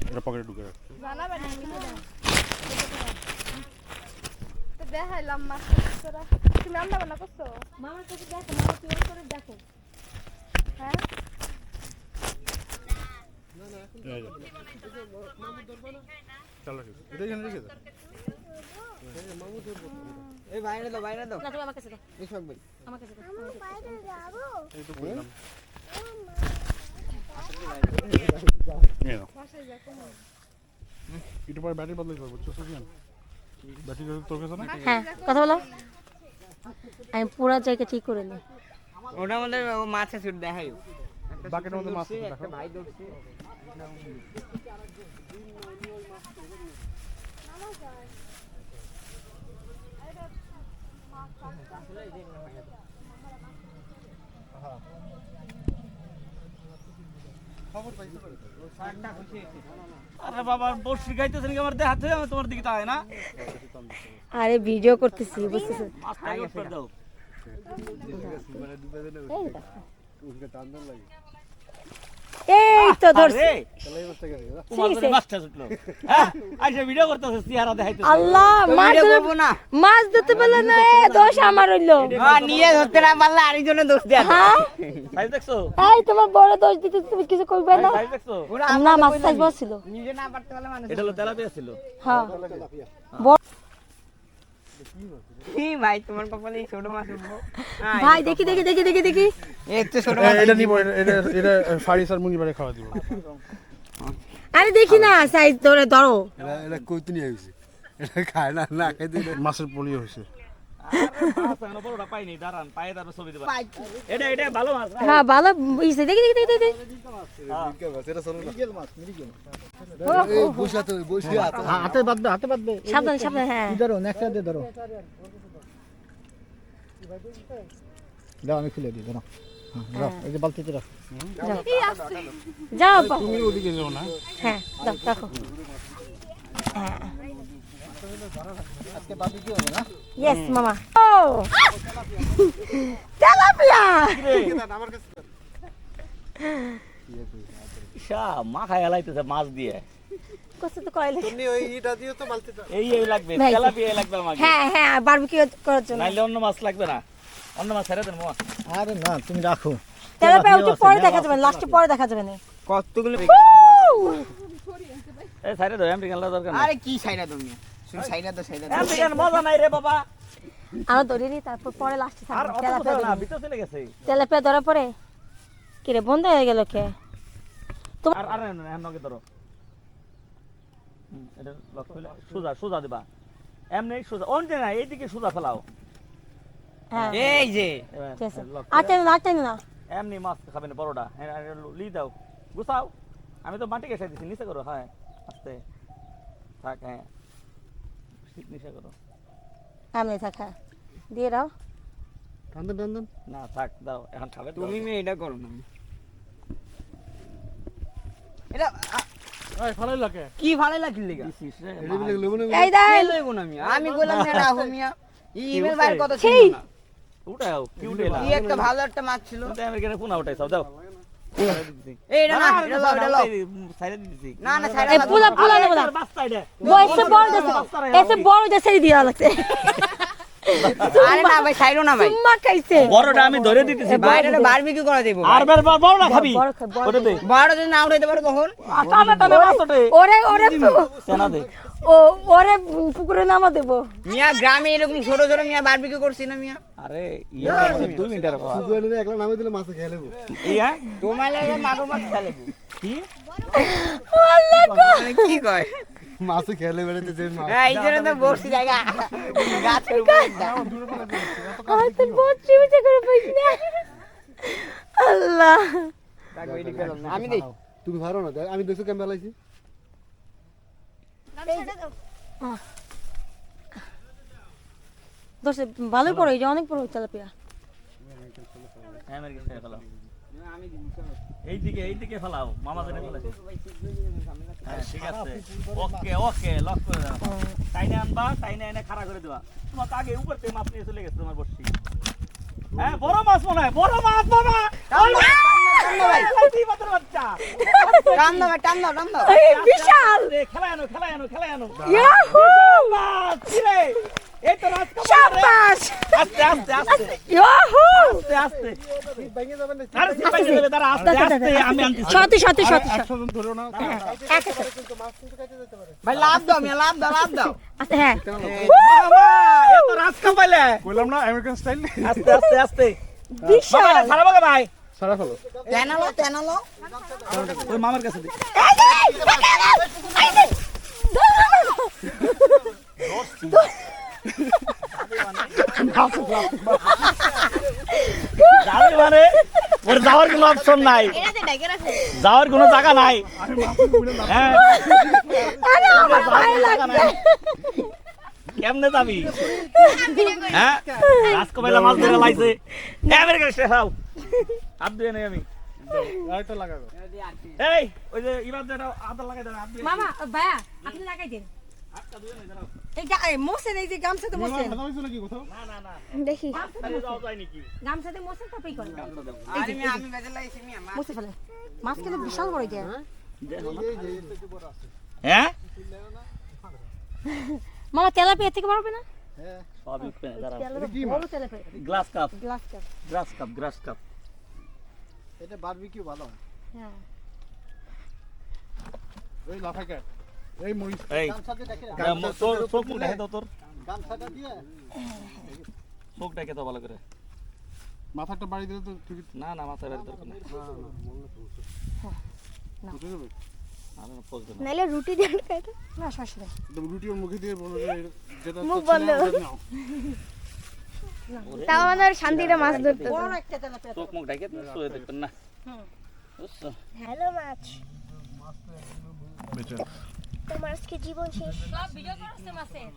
এটা পকেটে ঢুকে রাখ। দেখাইলাম মাছ তুমি রান্না বান্না করছো? মামার কাছে দেখো, মামা কি ওর করে দেখো। হ্যাঁ চলো এটা এখানে রেখে দাও। এই বাইরে দাও বাইরে দাও। না তুমি আমার কাছে দাও, ইসমাক ভাই আমার কাছে দাও। এই তো বললাম একটু পরে ব্যাটারি বদলাই করবো, সুফিয়ান ব্যাটারি তোর কাছে না? হ্যাঁ কথা বলো, আমি পুরো জায়গা ঠিক করে নিই। ওটা আমাদের মাছে ছুট দেখাই বাকেটের মধ্যে মাছ আছে, একটা ভাই ধরছে আরে বাবা বসি খাইতেছেন কি আমার দেহ হাতে আমি তোমার দিকে তাকাই না আরে ভিডিও করতেছি বুঝতেছ? মাছটা আগে করে দাও এই তো ধরছি। তোমার জন্য মাছটা ছুটলো হ্যাঁ আইসা ভিডিও করতেছে চেহারা দেখাইতেছে আল্লাহ মাছ করবো না মাছ ধরতে পারলে না, এ দোষ আমার হইলো। নিয়ে ধরতে না পারলে আরেকজনে দোষ দেয় হ্যাঁ সাইজ দেখছো এই তোমার বড় দোষ দিতে তুমি কিছু করবে না? সাইজ দেখছো না মাছ সাইজ বড় ছিল। নিজে না পারতে পারলে মানুষ এটা হলো তেলাপিয়া ছিল হ্যাঁ ভাই তোমার কপালে ছোট মাছ উঠবো ভাই দেখি দেখি দেখি দেখি দেখি একটু ছোট এটা নিব, এটা এটা ফারিস আর মুনি বারে খাওয়া দিব। আরে দেখি না সাইজ ধরে ধরো। এটা কইতে নিয়ে আইছি, এটা খায় না, না খাই দিলে মাছের পলি হয়েছে। বড়টা পাইনি দাঁড়ান পায়ে দাঁড়ানো ছবি দেবা এটা এটা ভালো মাছ হ্যাঁ ভালো ইসে দেখি দেখি দেখি দেখি হাতে বাঁধবে হাতে বাঁধবে সাবধানে সাবধানে। হ্যাঁ ধরো নেক্সট দিয়ে ধরো দাও আমি খুলে দিই ধরো হ্যাঁ এই যে বালতিতে রাখো যাও তুমি ওদিকে যাও না। হ্যাঁ দাও রাখো। হ্যাঁ আজকে বাবি কি হবে না ইয়েস মামা। ও তেলাপিয়া ইশা মা খায় লাইতেছে মাছ দিয়ে কত তো কইলে। তুমি ওই ইটা দিও তো বালতিটা। এই লাগবে ভাই। তেলাপিয়া লাগবে আমাকে হ্যাঁ হ্যাঁ বারবিকিউ করার জন্য। নাইলে অন্য মাছ লাগবে না, অন্য মাছ ছেড়ে দেন মামা আরে না তুমি রাখো তেলাপিয়া ওটা পরে দেখা যাবে, লাস্টে পরে দেখা যাবে না। কতগুলো এই সাইডে দাও আমেরিকান লা দরকার নাই আরে কি সাইডা তুমি শুন সাইডা তো আমেরিকান মজা নাই রে বাবা আরো ধরে নি তারপর পরে লাস্টে আর থাকবে অত কথা না ভিতর চলে গেছে তেলাপিয়া ধরা পরে কি রে বন্ধ হয়ে গেল কে আর আর না নকে ধরো এটা লক হইলো সোজা সোজা দিবা এমনি সোজা অন্তে না এইদিকে সোজা ফেলাও হ্যাঁ এই যে ঠিক আছে আচ্ছা না এমনি মাছ খাবে না বড়টা হ্যাঁ লি দাও গুছাও আমি তো মাটি গেছে দিছি নিচে করো হ্যাঁ আস্তে থাক হ্যাঁ নিচে করো আমি থাকা দিয়ে দাও টান না থাক দাও এখন খাবে তুমি এটা করো না এটা এই ফালাই লাগে কি ভালো লাগছিল লাগা দিছিস রে এই দেন লইব না আমি কইলাম না রাখো মিয়া ইমেল বাইর কত ছিল ছি! না উঠাও কি উঠেলা কি একটা ভালো একটা মাছ ছিল তুমি আমেরিকানে কোন উঠাইছাও দাও এই এটা না এটা লাও এটা লাও সাইডে দিছি না না ছাইরা এই পুলা নেব না বাস্তা এটা বয়সে বড় দেশে এসে বড় দেশে দিয়া লাগছে আরে না ভাই ছাইরো না ভাই চুম্মা খাইছে বড়টা আমি ধরে দিতেছি বাইরে বারবিকিউ করা দেব আর বড় না খাবি বড় খাই, বড় ওরে দে বড় যদি না উঠাইতে পারো তখন টানা টানা মাছ ওঠে ওরে সেনা দে ওরে পুকুরে নামা দেবো মিয়া গ্রামে এরকম ছোট ছোট মিয়া বারবিকিউ করছি না মিয়া আরে ইয়া 2 মিনিটের কথা একলা নামে দিলে মাছ খেয়ে নেবো ইয়া তোমার লাগে মাগো মাছ খেলে কি মানে কি কয় মাছ খেলে বেড়াতে যে মাছ এই জন্য তো বসছি জায়গা গাছের উপরে তোর বচ্চি বিচে করে পাইছ না আল্লাহ আমি দেই তুমি পারো না আমি দেখছো কেমন লাইছি দোষে ভালো পড়ো এই যে অনেক পড়ো তেলাপিয়া আমেরিকা ছেড়ে ফেলাও এইদিকে ফেলাও মামা জেনে ফেলাছে হ্যাঁ ঠিক আছে ওকে লক করে দাও টাইনে আনবা টাইনে এনে খাড়া করে দেবা তোমার আগে উপর থেকে মাছ নিয়ে চলে গেছে তোমার বর্ষি হ্যাঁ বড় মাছ মনে হয় বড় মাছ বাবা বাচ্চা টান দাও বিশাল খেলায় আনো ইয়াহু মাছ রে এই তো রাত শাবাশ আস্তে ইয়াহু আস্তে আরে সিপাই দেবে তারা আস্তে আমি আনতেছি সত্যি 100 জন ধরো না ভাই লাভ দাও মিয়া লাভ দাও আচ্ছা হ্যাঁ মামা এ তো রাত কাপাইলে কইলাম না আমেরিকান স্টাইল আস্তে বিশাল সারা বাগা ভাই সারা ফেলো তেনালো ওই মামার কাছে দি যাবে মানে ওর যাওয়ার কোনো অপশন নাই যাওয়ার কোনো জায়গা নাই হ্যাঁ আরে আমার ভয় লাগছে কেমনে যাবি হ্যাঁ রাজকপাইলা মাছ ধরে লাইছে আমেরিকা শেষ হও হাত দিয়ে নেই আমি লাইটটা লাগাবো এই ওই যে ইবাদ যেটা আদা লাগাই দেন হাত দিয়ে মামা ভাইয়া আপনি লাগাই দেন হাতটা ধুয়ে নেই দাঁড়াও এইটা মোসেন এই যে গামছাতে মোসেন কথা হইছো নাকি কোথাও না দেখি তাহলে যাওয়া যায় নাকি গামছাতে মোসেন তারপরেই করে আরে মিয়া আমি বেজে লাইছি মিয়া মোসে ফেলে মাছ কিন্তু বিশাল বড় যায় হ্যাঁ মামা তেলাপিয়া থেকে মারবে না সবই পেনে দাঁড়াও বড় tilapia glass cup glass cup এটা বারবিকিউ ভালো হ্যাঁ এই লাফাকে এই মরিচ এই তোর চোখ মুখ দেখে দাও তোর গামছাটা দিয়ে চোখ দেখে তো ভালো করে মাথাটা বাড়ি দিলে তো ঠিক না মাথায় বাড়ি দরকার নেই বুঝে যাবে আমি পোজ দেব নাইলে রুটি দিয়ে খাইতো না সমস্যা নেই একদম রুটি ওর মুখে দিয়ে বলো যে যেটা মুখ তো বন্ধ। ছিল, ওটা নাও। তাও আমাদের শান্তিটা মাছ ধরতে বড় একটা তেলাপিয়া চোখ মুখ দেখে শুয়ে দেখবেন না বুঝছো হ্যালো মাছ বেচা তোমার আজকে জীবন শেষ সব ভিডিও করছে মাছের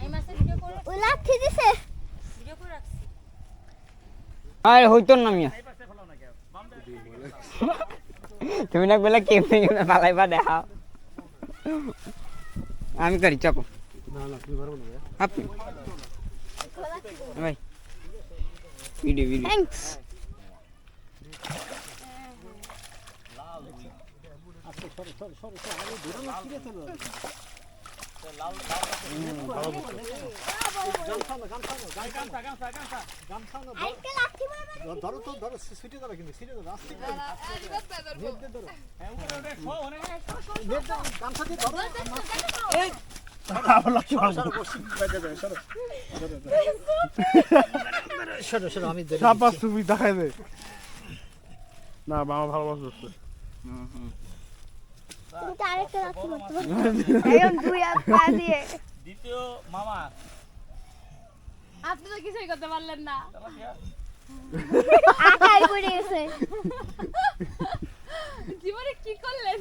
এই মাছের ভিডিও করে ও লাথি দিছে ভিডিও করে রাখছি আরে হইতো না মিয়া তুমি না বলে কেমনে পালাইবা দেখাও আমি করি চাপো না তুমি পারবো না আপনি ভাই ভিডিও থ্যাঙ্কস লাল আরেকটা লাঠি মারবে ধরো তো ধরো সিটে ধরো কিন্তু সিটে ধরো আস্তে করে নেট দিয়ে ধরো নেট গামছা দিয়ে ধরো আবার লাঠি মারবো সরো সরো আমি ধরে সাপা তুমি দেখাই দে না মামা ভালোবাসছে তুমি তো আরেকটা লাঠি মারতে পারো এরকম দুই হাত পা দিয়ে দ্বিতীয় মামা আপনি তো কিছুই করতে পারলেন না। আকাই পড়ে গেছে জীবনে কি করলেন?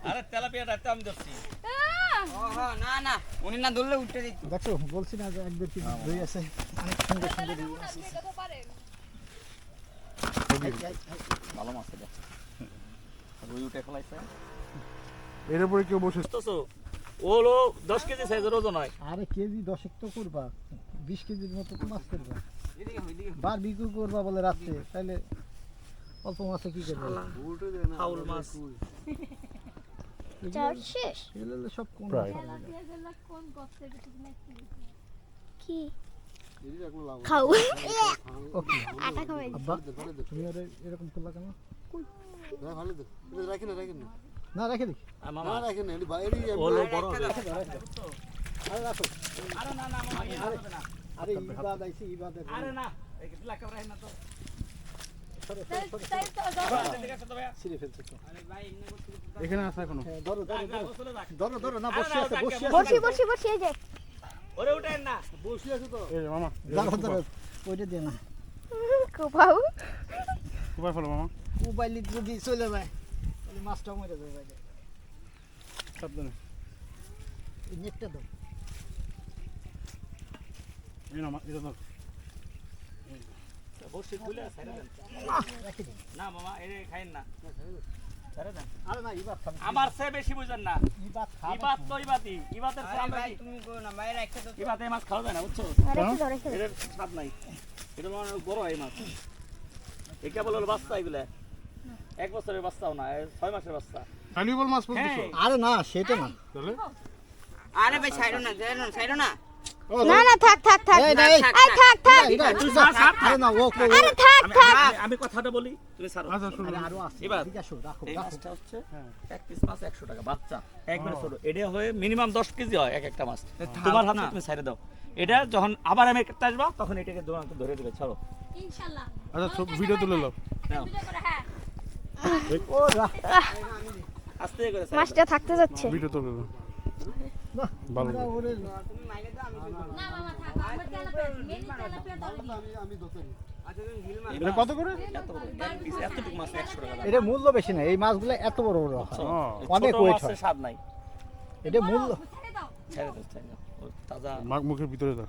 আরে তেলাপিয়াটা তো আমি ধরছি না না উনি না ধরলে উঠতে দিত দেখো বলছি না যে একবার কি ধরে আছে অনেক সুন্দর সুন্দর আপনি কথা পারেন। ভালো মাছ এটা রুই উঠে ফেলাইছে এর উপরে কেউ বসে তো ও হলো 10 কেজি সাইজের ওজন হয় আরে কেজি 10 তো করবা 20 কেজির মতো তো মাছ করবা বার বিক্রি করবা বলে রাতে তাহলে অল্প মাছে কি করবে ফাউল মাছ চার শেষ এগুলো সব কোন প্রায় কোন গর্তে নাকি কি খাও ওকে আটা খাওয়াই আব্বা তুমি আরে এরকম করলা কেন না রেখে দেখি মামা হলো বড় হবে আরে রাখো আরে না না মামা ইয়ে হবে না আরে ইবাদ আইছে ইবাদ আরে না এই ব্ল্যাক ক্যামেরা না তো ছিঁড়ে ফেলছে তো এখানে আছে এখনো ধরো ধরো ধরো ধরো না বসে আছে বসি বসি এই যে ওরে উঠেন না বসে আছে তো এই যে মামা ধরো ধরো ওইটা দিয়ে না কোপাও কোপায় ফেলো মামা মোবাইল যদি চলে যায় তাহলে মাছটা মরে যাবে বাইরে সাবধানে এই নেটটা দাও এই না এটা ধর বসে খুলে ছাইরা দেন রেখে দিন না মামা এরে খাইন না ছাইরা দেন আরে না ইবাদ খাবে আমার চেয়ে বেশি বুঝেন না ইবাদ খাবে ইবাত তো ইবাতি ইবাতের চেয়ে আমরা ভাই তুমি কো না বাইরে একটা তো ইবাতে মাছ খাওয়া যায় না বুঝছো রেখে দাও রেখে দাও এর স্বাদ নাই এটা মানে বড় হয় মাছ এই কেবল হলো বাচ্চা এগুলা 1 বছরের বাচ্চাও না 6 মাসের বাচ্চা ভ্যালুয়েবল মাছ বলতেছো আরে না সেটা না তাহলে আরে ভাই ছাইরো না ছাইরো না না না থাক থাক থাক এই না, এই, এই থাক থাক এটা তুই ছাড়, ছাড়, আরে না ও আরে থাক থাক আমি কথাটা বলি তুমি ছাড়ো আচ্ছা শুনো আরে আরো আছে এবার ঠিক আছে রাখো এই রাখো মাছটা হচ্ছে এক পিস মাছ 100 টাকা বাচ্চা একবারে ছোট এটা হয় মিনিমাম 10 কেজি হয় এক একটা মাছ তোমার হাতে তুমি ছাইরে দাও এটা যখন আবার আমি একটা আসবা তখন এটাকে ধরে দিবে ছাড়ো ইনশাআল্লাহ। আচ্ছা ভিডিও তুলে নাও নাও ভিডিও করে হ্যাঁ। ও রাখ আস্তে করে ছাইরে মাছটা থাকতে যাচ্ছে ভিডিও তুলে নাও না ভালো ওরে তুমি মাইলে দাও আমি না মামা থাক আমার তেলাপিয়া মেন তেলাপিয়া দাও আমি দোকানি আচ্ছা তুমি হিল মার এটা কত করে এত বড় এক পিস এতটুকু মাছ 100 টাকা দাম এটা মূল্য বেশি না এই মাছগুলো এত বড় বড় হয় অনেক ছোট weight মাছের হয়। স্বাদ নাই এটা মূল্য ছেড়ে দাও। ছেড়ে দাও ও তাজা মাগ মুখের ভিতরে দাও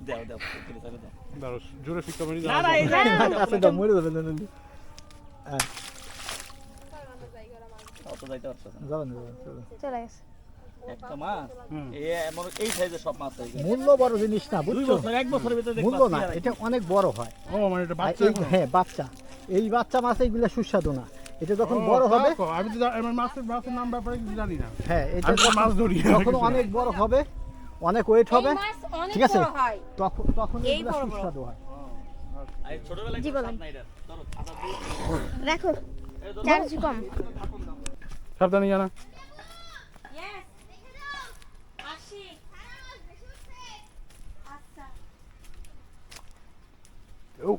দাও দাও তুলে ছেড়ে দাও দাঁড়ো জোরে ফিক্কা মারি না না এই যে আছে দাও মরে যাবে না হ্যাঁ অত যাইতে পারছ না যাবেন চলো চলে গেছে একটা মাছ এই সাইজের সব মাছ হয়ে গেছে মূল্য বড় জিনিস না 2 বুঝছো বছর 1 বছরের ভিতরে দেখবা মূল্য না এটা অনেক বড় হয় ও মানে এটা আর বাচ্চা এই- হ্যাঁ বাচ্চা এই বাচ্চা মাছ এইগুলা সুস্বাদু না এটা যখন বড় হবে আমি তো আমার মাছের নাম ব্যাপারে কিছু জানি না হ্যাঁ এটা আমি তো মাছ ধরি যখন অনেক বড় হবে অনেক ওয়েট হবে এই মাছ অনেক ঠিক আছে বড় হয়। তখন তখন এগুলা সুস্বাদু হয় এই ছোটবেলায় জি, কোনো বলেন। স্বাদ নাই এটার। ধরো আদা দিয়ে রাখো এই ধরো। চার্জ কম সাবধানে জানা Yes. আসি। আচ্ছা। ও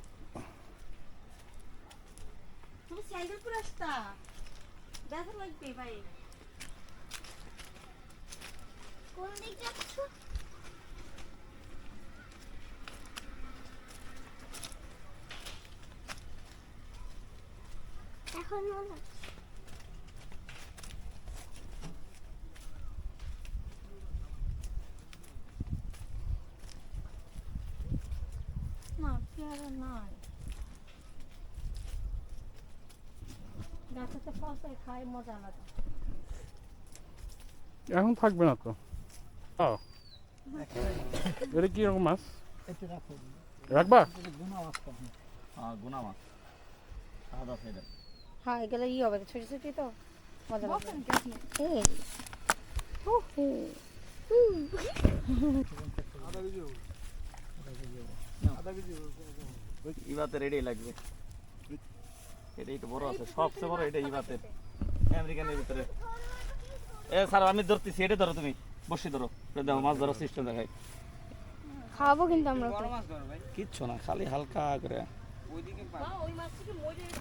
তুমি সাইকেল করে আসতা। দেখা লাগবে ভাই। কোন দিক যাচ্ছ এখন মনে হচ্ছে না পেয়ারা নাই। গাছেতে ফল খাই মজা লাগে। এখন থাকবে না তো এটা কি রকম মাছ এটা রাখো রাখবা এটা গুনা মাছ পাবেন হ্যাঁ গুনা মাছ সাদা সাইডের হ্যাঁ এগুলো হবে ছোট ছোট তো মজা লাগবে। এই ইবাতের এটাই লাগবে, এটাই তো বড় আছে, সবচেয়ে বড় এটা ইবাতের আমেরিকানের ভিতরে। এ স্যার আমি ধরতেছি, এটা ধরো তুমি, বসে ধরো, দেখো মাছ ধরার সিস্টেম দেখাই। খাওয়াবো কিন্তু আমরা তো। কিচ্ছু না, খালি হালকা করে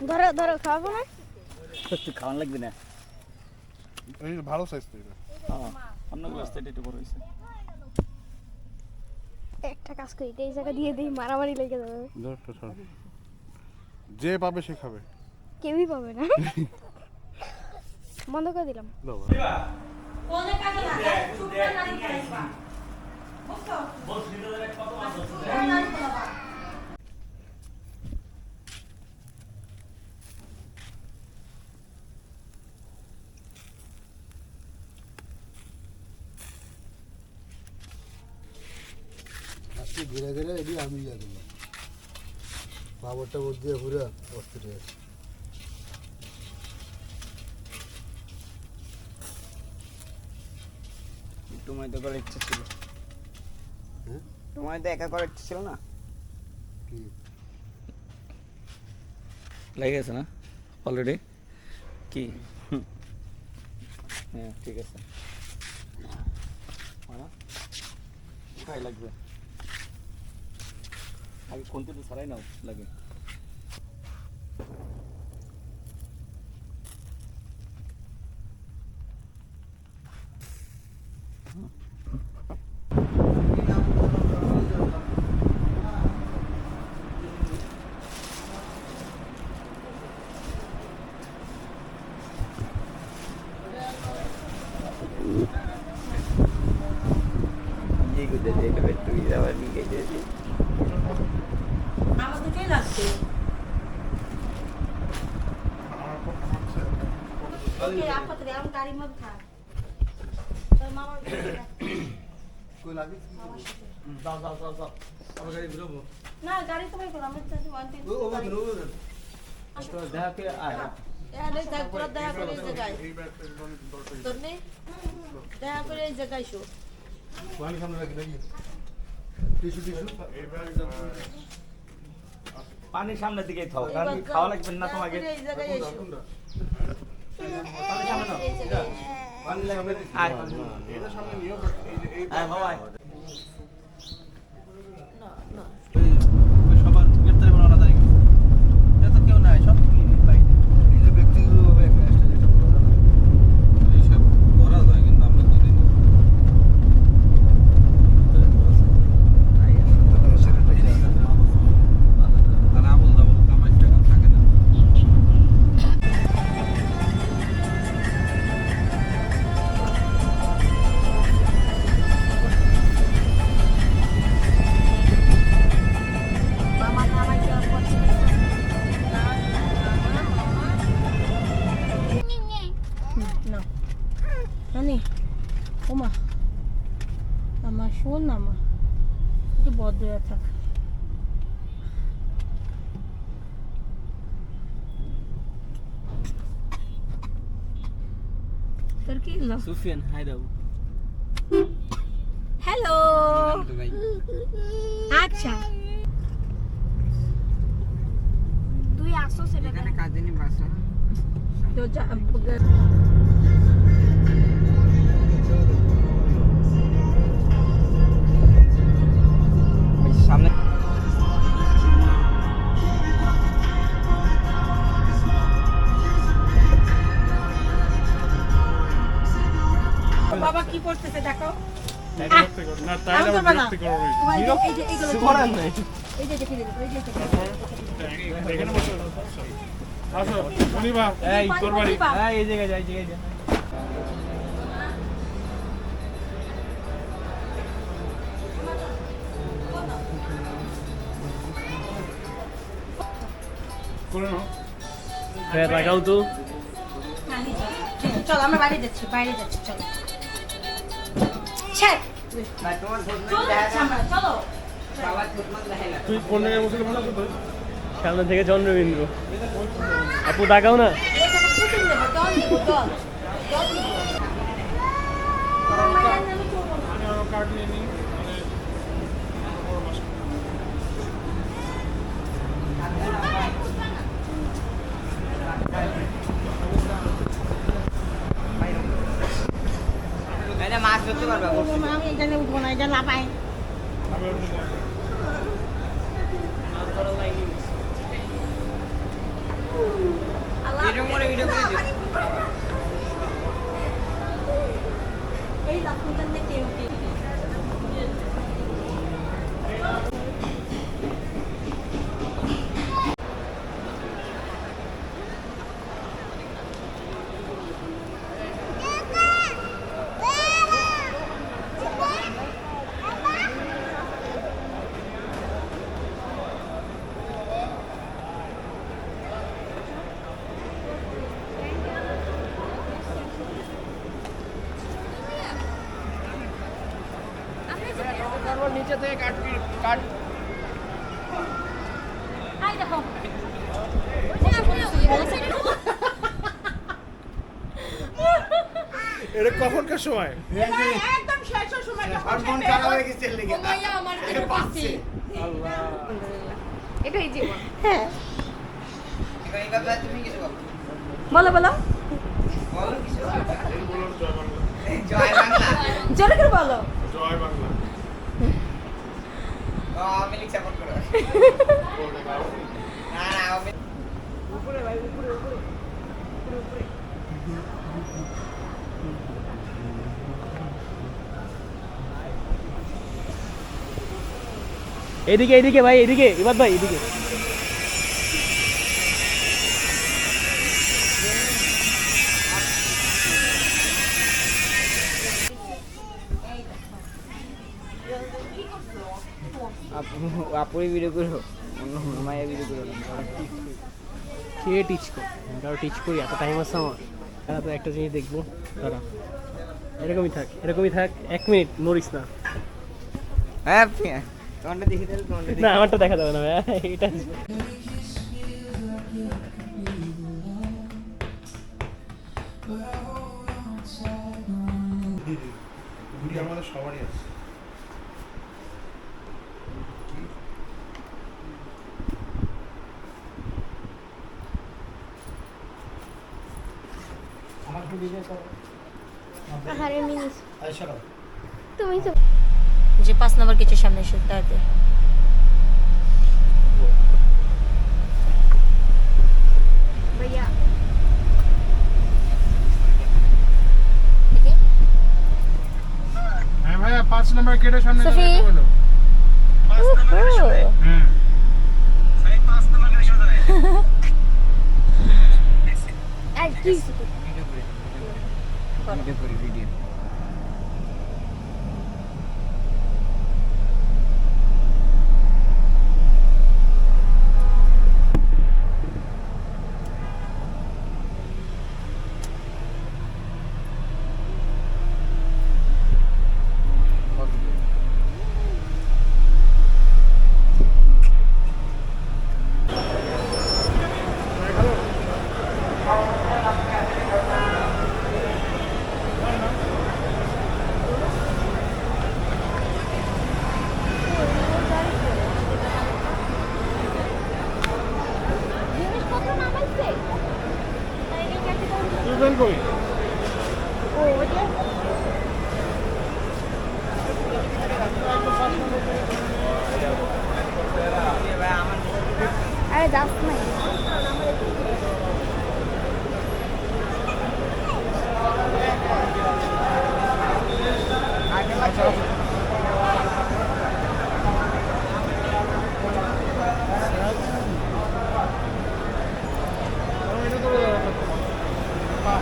ধরো ধরো, খাওয়াবো না? তুই খাওয়ান লাগবে না। এই ভালো সাইজ তো এটা। হ্যাঁ অন্য গ্লাস থেকে একটু বড় হয়েছে। একটা কাজ করি, এই জায়গা দিয়ে দিই, মারামারি লেগে যাবে। যে পাবে সে খাবে। কেউই পাবে না। বন্ধ করে দিলাম। কোনে কাজে লাগা চুপ করে নাড়ি খাইবা বুঝছো বস ভিতরে কত মাছ আছে? নাড়ি খাবা আজকে ঘুরে ঘুরে এটি আমি ইয়া দিলাম বাবরটা বোধ দিয়ে পুরো অস্থির হয়ে আছে। তোমায় তো করার ইচ্ছা ছিল, তোমায় তো একা করার ইচ্ছা ছিল না? কি লেগে গেছে না অলরেডি? কি হ্যাঁ ঠিক আছে, কোথায় লাগবে? আগে কোনতে তো সারাই নাও লাগে। আমার দুটোই লাগছে ওকে আপা তো আমি গাড়ির মধ্যে থাক তোর মামার কই লাগি যাও যাও যাও যাও, আমার গাড়ি বেরোবো। না গাড়ি তো বের করলাম আমি তো ওয়ান টিন তো দেখা কে আয় দেখা করে এই জায়গায় এই ব্যাগটা দরকারি। তোর নেই দেখা করে এই জায়গায় শো পানি সামনে রাখি নাকি টিস্যু টিস্যু এই ব্যাগ পানির সামনের দিকেই খাও, কারণ খাওয়া লাগবে না তোমাকে। এই জায়গায় এসো পানি লাগবে। আয় এর সামনে নিও এই আয় বাবা আয়। সবার গ্রেপ্তারি বানানো তারিখ এটা তো কেউ নাই, সব বাইরে। এই যে ব্যক্তিগতভাবে একটা এক্সট্রা যেটা বলা না এইসব করা যায় কিন্তু আমরা করি না। আর আবল দাবল কামাই টাকা থাকে না। মামা খাওয়াই দেওয়ার পর না নানি ওমা আমার শোন না মা একটু বদ্ধ থাক তোর কি হলো সুফিয়ান হাই দাও। হ্যালো আচ্ছা তুই আসো সেটা কাজিনী বাসা তো যা সামনে বাবা কি করতেছে দেখো না তাই না বিরক্তি করো না। এই যে এইগুলো করার নাই। এই যে দেখে এই যে এখানে বসো। আসো মনিবা এই তোর বাড়ি। এই জায়গায় যাই, জায়গায় যাই। করে নাও। হ্যাঁ লাগাও তো। চল আমরা বাইরে যাচ্ছি চলো ছেড় চলো তুই কোন জায়গায় বসে ভালো তো? সামনে থেকে চন্দ্রবিন্দু। আপু তাকাও না। জল দেবো জল পার্ট নিয়ে নিই মানে বড় মাছ। মাছ ধরতে পারবে? আমি এখানে উঠবো না, এটা লাফাই। আমি ওর মধ্যে ভিডিও করে দিও। এই লাফুটার না কেউ কেউ নিচে থেকে কাট হাই দেখো এটা কখনকার সময়? একদম শেষ সময় মন খারাপ হয়ে গেছে লেগে। আমার দিকে পাচ্ছি এটাই জীবন। হ্যাঁ এইবার তুমি কিছু বলো। বলো বলো বলো কিছু। বললাম জয় বাংলা। জয় বাংলা। জোরে করে বলো জয় বাংলা। আমি লিখ সাপোর্ট করো। না না আমি উপরে ভাই উপরে উপরে উপরে উপরে। এদিকে এদিকে ভাই এদিকে ইবাদ ভাই এদিকে। আপুরে ভিডিও করো, অন্য মায়ের ভিডিও করো না। কে টিচ কর? কারো টিচ করি এত টাইম আছে আমার? তারা তো একটা জিনিস দেখবো। তারা এরকমই থাক 1 মিনিট নড়িস না। হ্যাঁ তোমারটা দেখে দিলে তোমারটা না আমারটা দেখা যাবে না ভাই, এটা ঘুড়ি আমাদের সবারই আছে। আহারে মিনিস আয়শা রাও। তুমি তো যে 5 নম্বর গেটের সামনে এসে তাতে ভাইয়া হ্যাঁ ভাইয়া 5 নম্বর গেটের সামনে সফি। যাবে বলো। হ্যাঁ আর কি ভিডিও করি ভিডিও। জিনিসপত্র নামাইছে তাই এই ক্যাফেটা তুই কই? ও ওটা আরে যাস নাই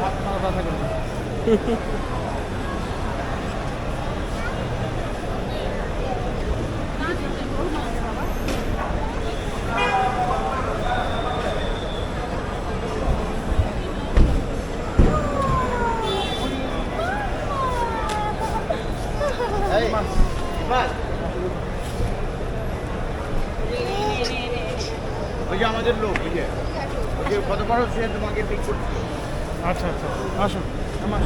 হাত মারা ব্যথা করবে। ওই যে আমাদের লোক ওই যে কত বড় সে তোমাকে পিক করছে। আচ্ছা আচ্ছা আসুন আমার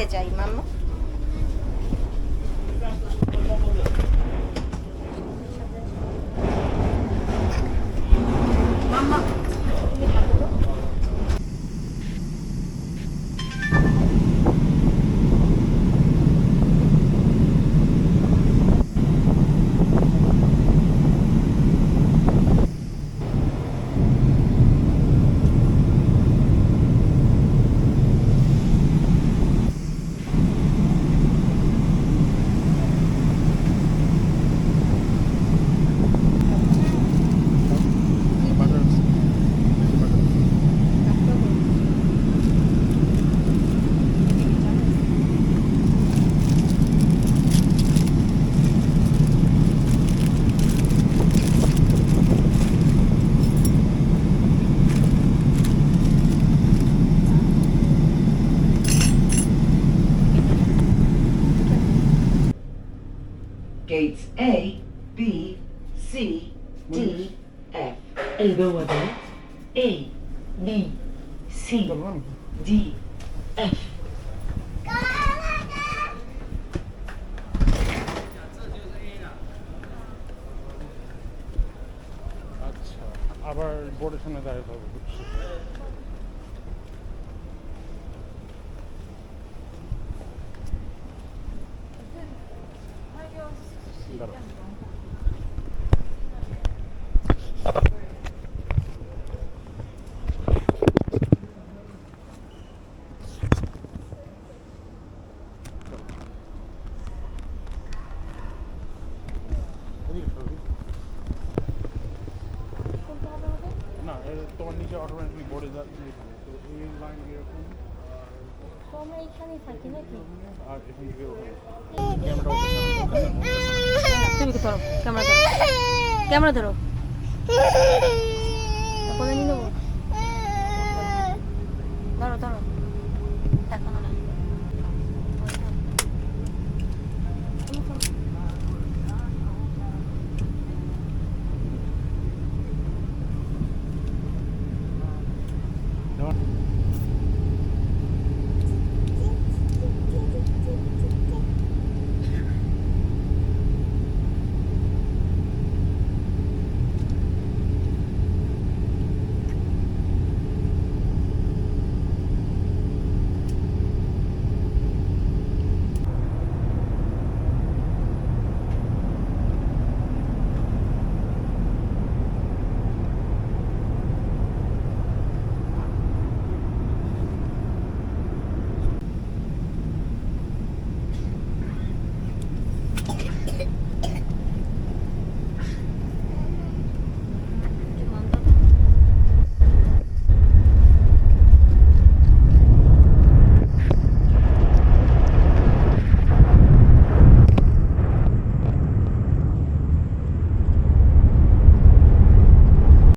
সাথে যাই মাম্মা। মাম্মা তুমি থাকো তো। Gates A, B, C, D, F. Elbow A, B, C, D, F. আচ্ছা, আবার বোর্ডের সামনে দাঁড়াতে হবে, বুঝছি। দাঁড়াও। এদিকে সরো। না, তোমার নিচে অটোমেটিকলি বোর্ডে যাচ্ছে, তো এই লাইন এরকম তো আমরা এখানেই থাকি নাকি? আর এখান থেকে ওখানে। তুমি ধরো, ক্যামেরা ধরো, ক্যামেরা ধরো। বলে নিয়ে নেবো।